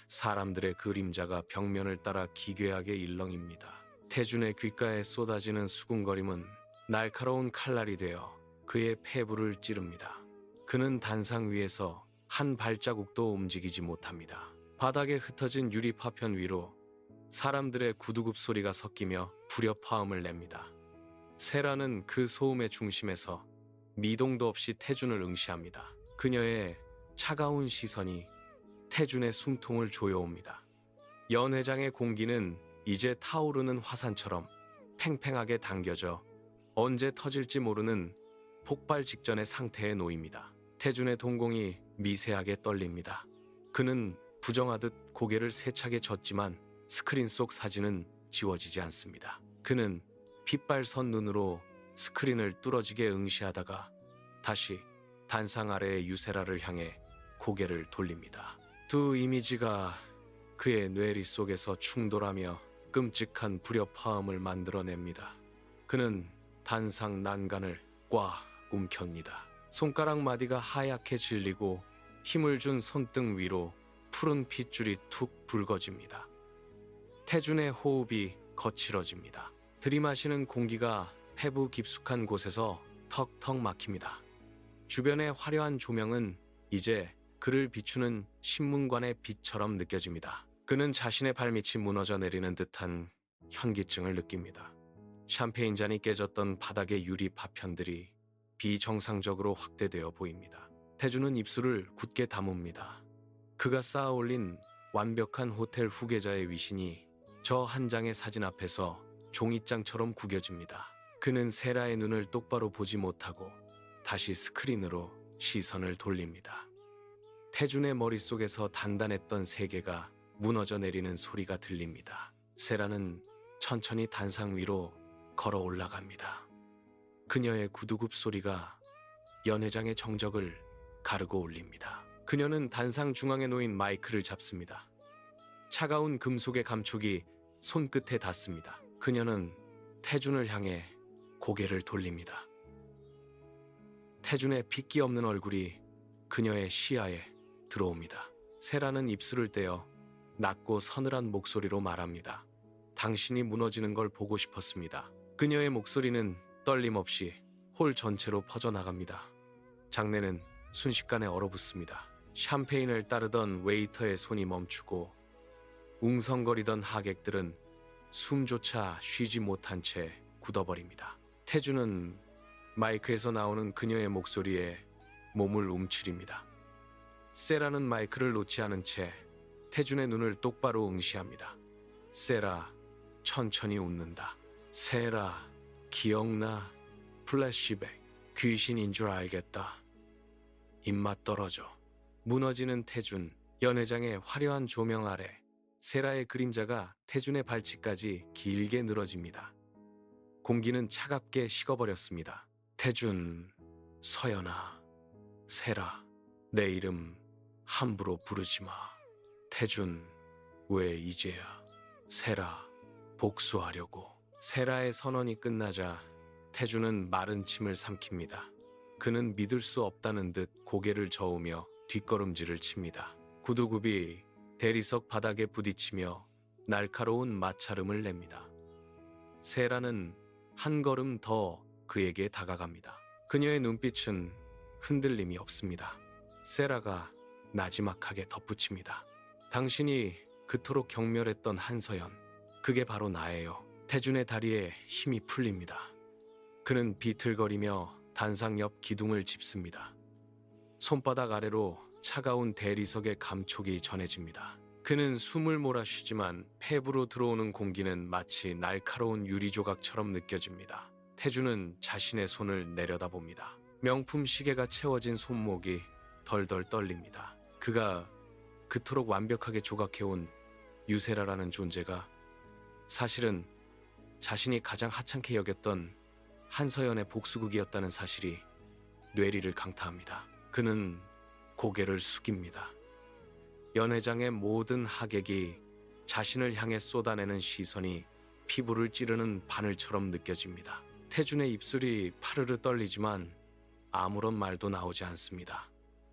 사람들의 그림자가 벽면을 따라 기괴하게 일렁입니다. 태준의 귓가에 쏟아지는 수군거림은 날카로운 칼날이 되어 그의 폐부를 찌릅니다. 그는 단상 위에서 한 발자국도 움직이지 못합니다. 바닥에 흩어진 유리 파편 위로 사람들의 구두굽 소리가 섞이며 불협화음을 냅니다. 세라는 그 소음의 중심에서 미동도 없이 태준을 응시합니다. 그녀의 차가운 시선이 태준의 숨통을 조여옵니다. 연회장의 공기는 이제 타오르는 화산처럼 팽팽하게 당겨져 언제 터질지 모르는 폭발 직전의 상태에 놓입니다. 태준의 동공이 미세하게 떨립니다. 그는 부정하듯 고개를 세차게 젓지만 스크린 속 사진은 지워지지 않습니다. 그는 핏발선 눈으로 스크린을 뚫어지게 응시하다가 다시 단상 아래의 유세라를 향해 고개를 돌립니다. 두 이미지가 그의 뇌리 속에서 충돌하며 끔찍한 불협화음을 만들어냅니다. 그는 단상 난간을 꽉 움켜입니다. 손가락 마디가 하얗게 질리고 힘을 준 손등 위로 푸른 핏줄이 툭 붉어집니다. 태준의 호흡이 거칠어집니다. 들이마시는 공기가 폐부 깊숙한 곳에서 턱턱 막힙니다. 주변의 화려한 조명은 이제 그를 비추는 신문관의 빛처럼 느껴집니다. 그는 자신의 발밑이 무너져 내리는 듯한 현기증을 느낍니다. 샴페인 잔이 깨졌던 바닥의 유리 파편들이 비정상적으로 확대되어 보입니다. 태준은 입술을 굳게 다뭅니다. 그가 쌓아 올린 완벽한 호텔 후계자의 위신이 저 한 장의 사진 앞에서 종이장처럼 구겨집니다. 그는 세라의 눈을 똑바로 보지 못하고 다시 스크린으로 시선을 돌립니다. 태준의 머릿속에서 단단했던 세계가 무너져 내리는 소리가 들립니다. 세라는 천천히 단상 위로 걸어 올라갑니다. 그녀의 구두굽 소리가 연회장의 정적을 가르고 올립니다. 그녀는 단상 중앙에 놓인 마이크를 잡습니다. 차가운 금속의 감촉이 손끝에 닿습니다. 그녀는 태준을 향해 고개를 돌립니다. 태준의 핏기 없는 얼굴이 그녀의 시야에 들어옵니다. 세라는 입술을 떼어 낮고 서늘한 목소리로 말합니다. 당신이 무너지는 걸 보고 싶었습니다. 그녀의 목소리는 떨림없이 홀 전체로 퍼져나갑니다. 장내는 순식간에 얼어붙습니다. 샴페인을 따르던 웨이터의 손이 멈추고 웅성거리던 하객들은 숨조차 쉬지 못한 채 굳어버립니다. 태준은 마이크에서 나오는 그녀의 목소리에 몸을 움츠립니다. 세라는 마이크를 놓지 않은 채 태준의 눈을 똑바로 응시합니다. 세라, 천천히 웃는다. 세라, 기억나? 플래시백, 귀신인 줄 알겠다. 입맛 떨어져. 무너지는 태준, 연회장의 화려한 조명 아래 세라의 그림자가 태준의 발치까지 길게 늘어집니다. 공기는 차갑게 식어버렸습니다. 태준, 서연아, 세라, 내 이름 함부로 부르지 마. 태준, 왜 이제야? 세라, 복수하려고. 세라의 선언이 끝나자 태준은 마른 침을 삼킵니다. 그는 믿을 수 없다는 듯 고개를 저으며 뒷걸음질을 칩니다. 구두굽이 대리석 바닥에 부딪히며 날카로운 마찰음을 냅니다. 세라는 한 걸음 더 그에게 다가갑니다. 그녀의 눈빛은 흔들림이 없습니다. 세라가 나지막하게 덧붙입니다. 당신이 그토록 경멸했던 한서연, 그게 바로 나예요. 태준의 다리에 힘이 풀립니다. 그는 비틀거리며 단상 옆 기둥을 짚습니다. 손바닥 아래로 차가운 대리석의 감촉이 전해집니다. 그는 숨을 몰아쉬지만 폐부로 들어오는 공기는 마치 날카로운 유리 조각처럼 느껴집니다. 태준은 자신의 손을 내려다봅니다. 명품 시계가 채워진 손목이 덜덜 떨립니다. 그가 그토록 완벽하게 조각해온 유세라라는 존재가 사실은 자신이 가장 하찮게 여겼던 한서연의 복수극이었다는 사실이 뇌리를 강타합니다. 그는 고개를 숙입니다. 연회장의 모든 하객이 자신을 향해 쏟아내는 시선이 피부를 찌르는 바늘처럼 느껴집니다. 태준의 입술이 파르르 떨리지만 아무런 말도 나오지 않습니다.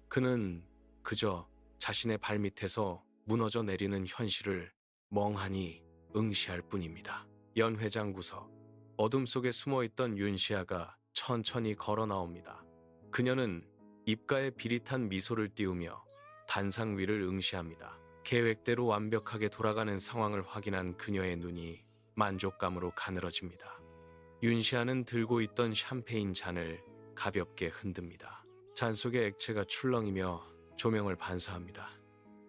그는 그저 자신의 발밑에서 무너져 내리는 현실을 멍하니 응시할 뿐입니다. 연회장 구석. 어둠 속에 숨어있던 윤시아가 천천히 걸어 나옵니다. 그녀는 입가에 비릿한 미소를 띄우며 단상 위를 응시합니다. 계획대로 완벽하게 돌아가는 상황을 확인한 그녀의 눈이 만족감으로 가늘어집니다. 윤시아는 들고 있던 샴페인 잔을 가볍게 흔듭니다. 잔 속의 액체가 출렁이며 조명을 반사합니다.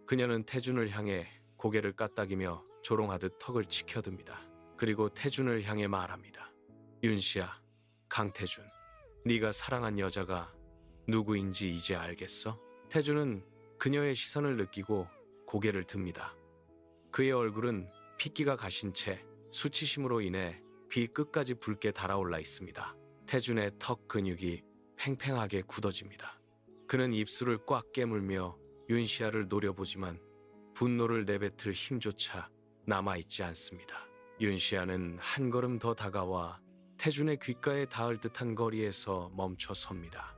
그녀는 태준을 향해 고개를 까딱이며 조롱하듯 턱을 치켜듭니다. 그리고 태준을 향해 말합니다. 윤시아, 강태준, 네가 사랑한 여자가 누구인지 이제 알겠어? 태준은 그녀의 시선을 느끼고 고개를 듭니다. 그의 얼굴은 핏기가 가신 채 수치심으로 인해 귀 끝까지 붉게 달아올라 있습니다. 태준의 턱 근육이 팽팽하게 굳어집니다. 그는 입술을 꽉 깨물며 윤시아를 노려보지만 분노를 내뱉을 힘조차 남아있지 않습니다. 윤시아는 한 걸음 더 다가와 태준의 귓가에 닿을 듯한 거리에서 멈춰 섭니다.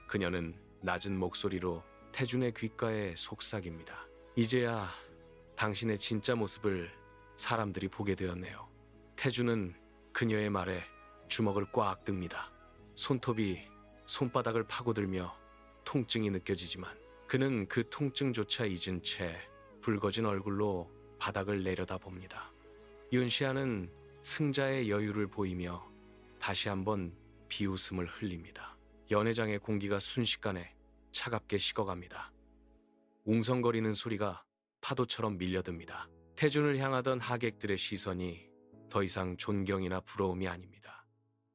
그녀는 낮은 목소리로 태준의 귓가에 속삭입니다. 이제야 당신의 진짜 모습을 사람들이 보게 되었네요. 태준은 그녀의 말에 주먹을 꽉 듭니다. 손톱이 손바닥을 파고들며 통증이 느껴지지만 그는 그 통증조차 잊은 채 붉어진 얼굴로 바닥을 내려다봅니다. 윤시아는 승자의 여유를 보이며 다시 한번 비웃음을 흘립니다. 연회장의 공기가 순식간에 차갑게 식어갑니다. 웅성거리는 소리가 파도처럼 밀려듭니다. 태준을 향하던 하객들의 시선이 더 이상 존경이나 부러움이 아닙니다.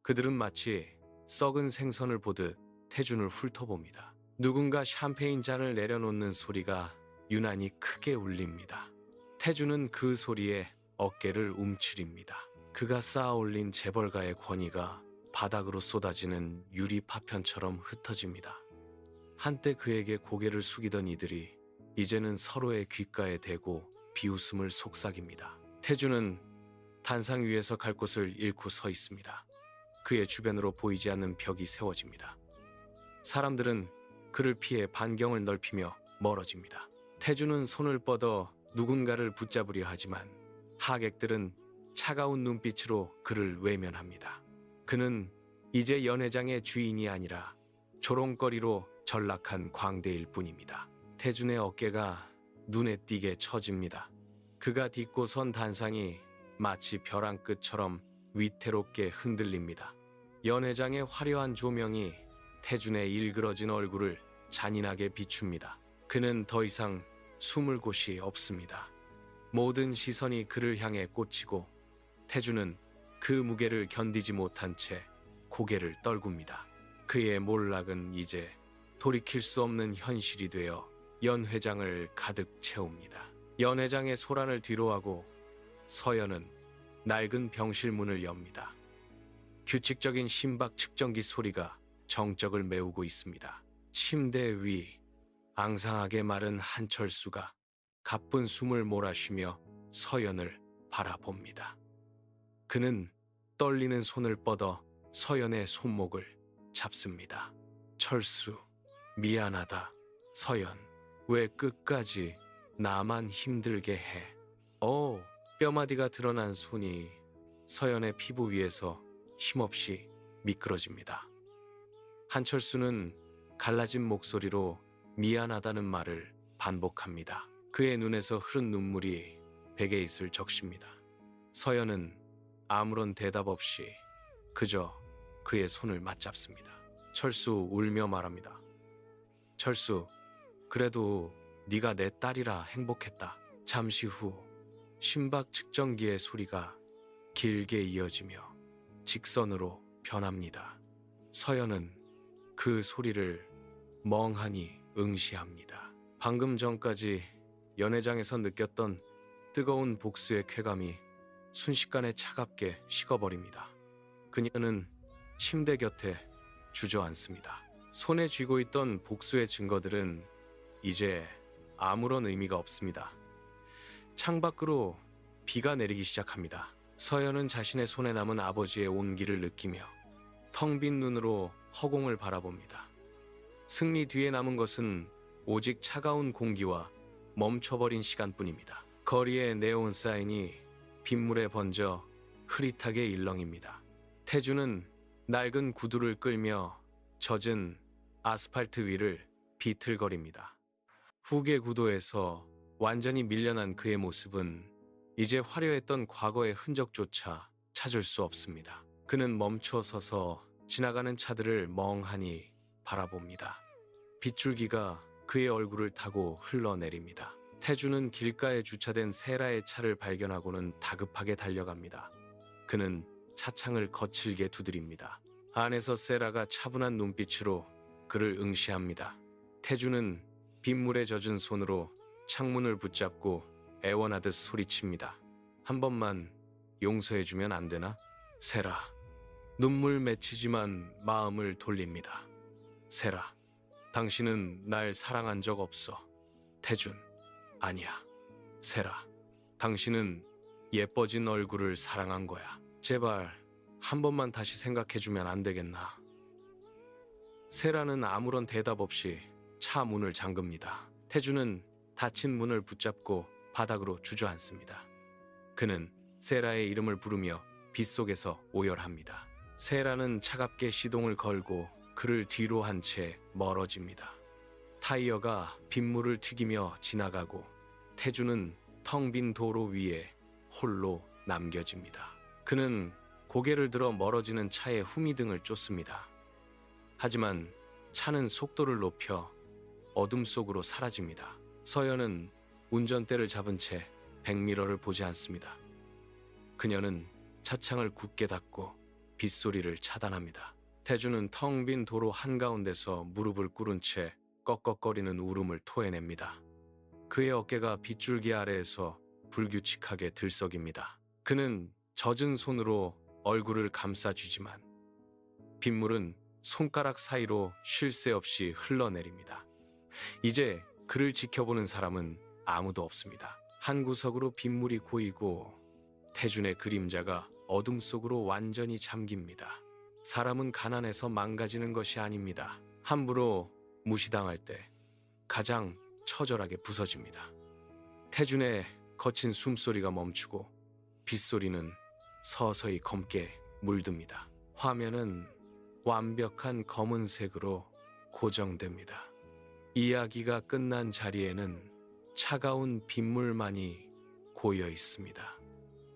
그들은 마치 썩은 생선을 보듯 태준을 훑어봅니다. 누군가 샴페인 잔을 내려놓는 소리가 유난히 크게 울립니다. 태준은 그 소리에 어깨를 움츠립니다. 그가 쌓아올린 재벌가의 권위가 바닥으로 쏟아지는 유리 파편처럼 흩어집니다. 한때 그에게 고개를 숙이던 이들이 이제는 서로의 귓가에 대고 비웃음을 속삭입니다. 태준은 단상 위에서 갈 곳을 잃고 서 있습니다. 그의 주변으로 보이지 않는 벽이 세워집니다. 사람들은 그를 피해 반경을 넓히며 멀어집니다. 태준은 손을 뻗어 누군가를 붙잡으려 하지만 하객들은 차가운 눈빛으로 그를 외면합니다. 그는 이제 연회장의 주인이 아니라 조롱거리로 전락한 광대일 뿐입니다. 태준의 어깨가 눈에 띄게 처집니다. 그가 딛고 선 단상이 마치 벼랑 끝처럼 위태롭게 흔들립니다. 연회장의 화려한 조명이 태준의 일그러진 얼굴을 잔인하게 비춥니다. 그는 더 이상 숨을 곳이 없습니다. 모든 시선이 그를 향해 꽂히고 태준은 그 무게를 견디지 못한 채 고개를 떨굽니다. 그의 몰락은 이제 돌이킬 수 없는 현실이 되어 연회장을 가득 채웁니다. 연회장의 소란을 뒤로하고 서연은 낡은 병실 문을 엽니다. 규칙적인 심박 측정기 소리가 정적을 메우고 있습니다. 침대 위 앙상하게 마른 한철수가 가쁜 숨을 몰아쉬며 서연을 바라봅니다. 그는 떨리는 손을 뻗어 서연의 손목을 잡습니다. 철수, 미안하다. 서연, 왜 끝까지 나만 힘들게 해? 뼈마디가 드러난 손이 서연의 피부 위에서 힘없이 미끄러집니다. 한철수는 갈라진 목소리로 미안하다는 말을 반복합니다. 그의 눈에서 흐른 눈물이 베개 있을 적십니다. 서연은 아무런 대답 없이 그저 그의 손을 맞잡습니다. 철수 울며 말합니다. 철수, 그래도 네가 내 딸이라 행복했다. 잠시 후 심박 측정기의 소리가 길게 이어지며 직선으로 변합니다. 서연은 그 소리를 멍하니 응시합니다. 방금 전까지 연회장에서 느꼈던 뜨거운 복수의 쾌감이 순식간에 차갑게 식어버립니다. 그녀는 침대 곁에 주저앉습니다. 손에 쥐고 있던 복수의 증거들은 이제 아무런 의미가 없습니다. 창밖으로 비가 내리기 시작합니다. 서연은 자신의 손에 남은 아버지의 온기를 느끼며 텅 빈 눈으로 허공을 바라봅니다. 승리 뒤에 남은 것은 오직 차가운 공기와 멈춰버린 시간뿐입니다. 거리의 네온 사인이 빗물에 번져 흐릿하게 일렁입니다. 태주는 낡은 구두를 끌며 젖은 아스팔트 위를 비틀거립니다. 후계 구도에서 완전히 밀려난 그의 모습은 이제 화려했던 과거의 흔적조차 찾을 수 없습니다. 그는 멈춰 서서 지나가는 차들을 멍하니 바라봅니다. 빗줄기가 그의 얼굴을 타고 흘러내립니다. 태주는 길가에 주차된 세라의 차를 발견하고는 다급하게 달려갑니다. 그는 차창을 거칠게 두드립니다. 안에서 세라가 차분한 눈빛으로 그를 응시합니다. 태주는 빗물에 젖은 손으로 창문을 붙잡고 애원하듯 소리칩니다. 한 번만 용서해주면 안 되나? 세라. 눈물 맺히지만 마음을 돌립니다. 세라, 당신은 날 사랑한 적 없어. 태준, 아니야. 세라, 당신은 예뻐진 얼굴을 사랑한 거야. 제발 한 번만 다시 생각해주면 안 되겠나? 세라는 아무런 대답 없이 차 문을 잠급니다. 태준은 닫힌 문을 붙잡고 바닥으로 주저앉습니다. 그는 세라의 이름을 부르며 빗속에서 오열합니다. 세라는 차갑게 시동을 걸고 그를 뒤로 한 채 멀어집니다. 타이어가 빗물을 튀기며 지나가고 태주는 텅 빈 도로 위에 홀로 남겨집니다. 그는 고개를 들어 멀어지는 차의 후미등을 쫓습니다. 하지만 차는 속도를 높여 어둠 속으로 사라집니다. 서연은 운전대를 잡은 채 백미러를 보지 않습니다. 그녀는 차창을 굳게 닫고 빗소리를 차단합니다. 태주는 텅 빈 도로 한가운데서 무릎을 꿇은 채 꺽꺽거리는 울음을 토해냅니다. 그의 어깨가 빗줄기 아래에서 불규칙하게 들썩입니다. 그는 젖은 손으로 얼굴을 감싸쥐지만 빗물은 손가락 사이로 쉴 새 없이 흘러내립니다. 이제 그를 지켜보는 사람은 아무도 없습니다. 한 구석으로 빗물이 고이고 태준의 그림자가 어둠 속으로 완전히 잠깁니다. 사람은 가난해서 망가지는 것이 아닙니다. 함부로 무시당할 때 가장 처절하게 부서집니다. 태준의 거친 숨소리가 멈추고 빗소리는 서서히 검게 물듭니다. 화면은 완벽한 검은색으로 고정됩니다. 이야기가 끝난 자리에는 차가운 빗물만이 고여 있습니다.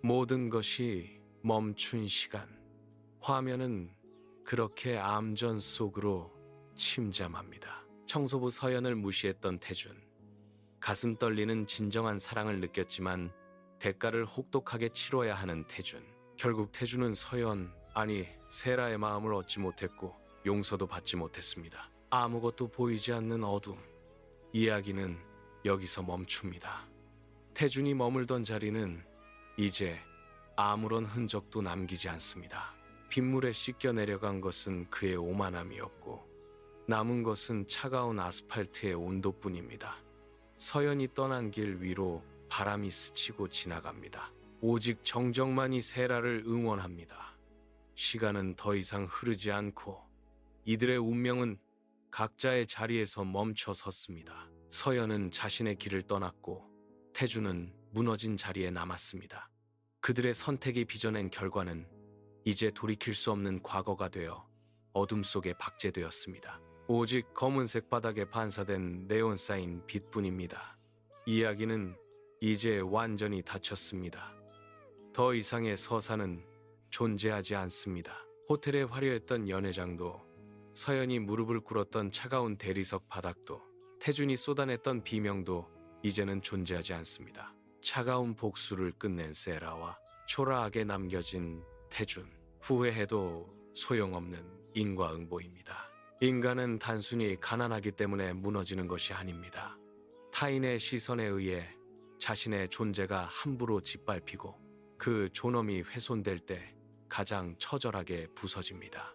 모든 것이 멈춘 시간. 화면은 그렇게 암전 속으로 침잠합니다. 청소부 서연을 무시했던 태준. 가슴 떨리는 진정한 사랑을 느꼈지만 대가를 혹독하게 치러야 하는 태준. 결국 태준은 서연, 아니 세라의 마음을 얻지 못했고 용서도 받지 못했습니다. 아무것도 보이지 않는 어둠. 이야기는 여기서 멈춥니다. 태준이 머물던 자리는 이제 아무런 흔적도 남기지 않습니다. 빗물에 씻겨 내려간 것은 그의 오만함이었고 남은 것은 차가운 아스팔트의 온도뿐입니다. 서연이 떠난 길 위로 바람이 스치고 지나갑니다. 오직 정적만이 세라를 응원합니다. 시간은 더 이상 흐르지 않고 이들의 운명은 각자의 자리에서 멈춰 섰습니다. 서연은 자신의 길을 떠났고 태주는 무너진 자리에 남았습니다. 그들의 선택이 빚어낸 결과는 이제 돌이킬 수 없는 과거가 되어 어둠 속에 박제되었습니다. 오직 검은색 바닥에 반사된 네온 사인 빛뿐입니다. 이야기는 이제 완전히 닫혔습니다. 더 이상의 서사는 존재하지 않습니다. 호텔에 화려했던 연회장도, 서연이 무릎을 꿇었던 차가운 대리석 바닥도, 태준이 쏟아냈던 비명도 이제는 존재하지 않습니다. 차가운 복수를 끝낸 세라와 초라하게 남겨진 태준. 후회해도 소용없는 인과응보입니다. 인간은 단순히 가난하기 때문에 무너지는 것이 아닙니다. 타인의 시선에 의해 자신의 존재가 함부로 짓밟히고 그 존엄이 훼손될 때 가장 처절하게 부서집니다.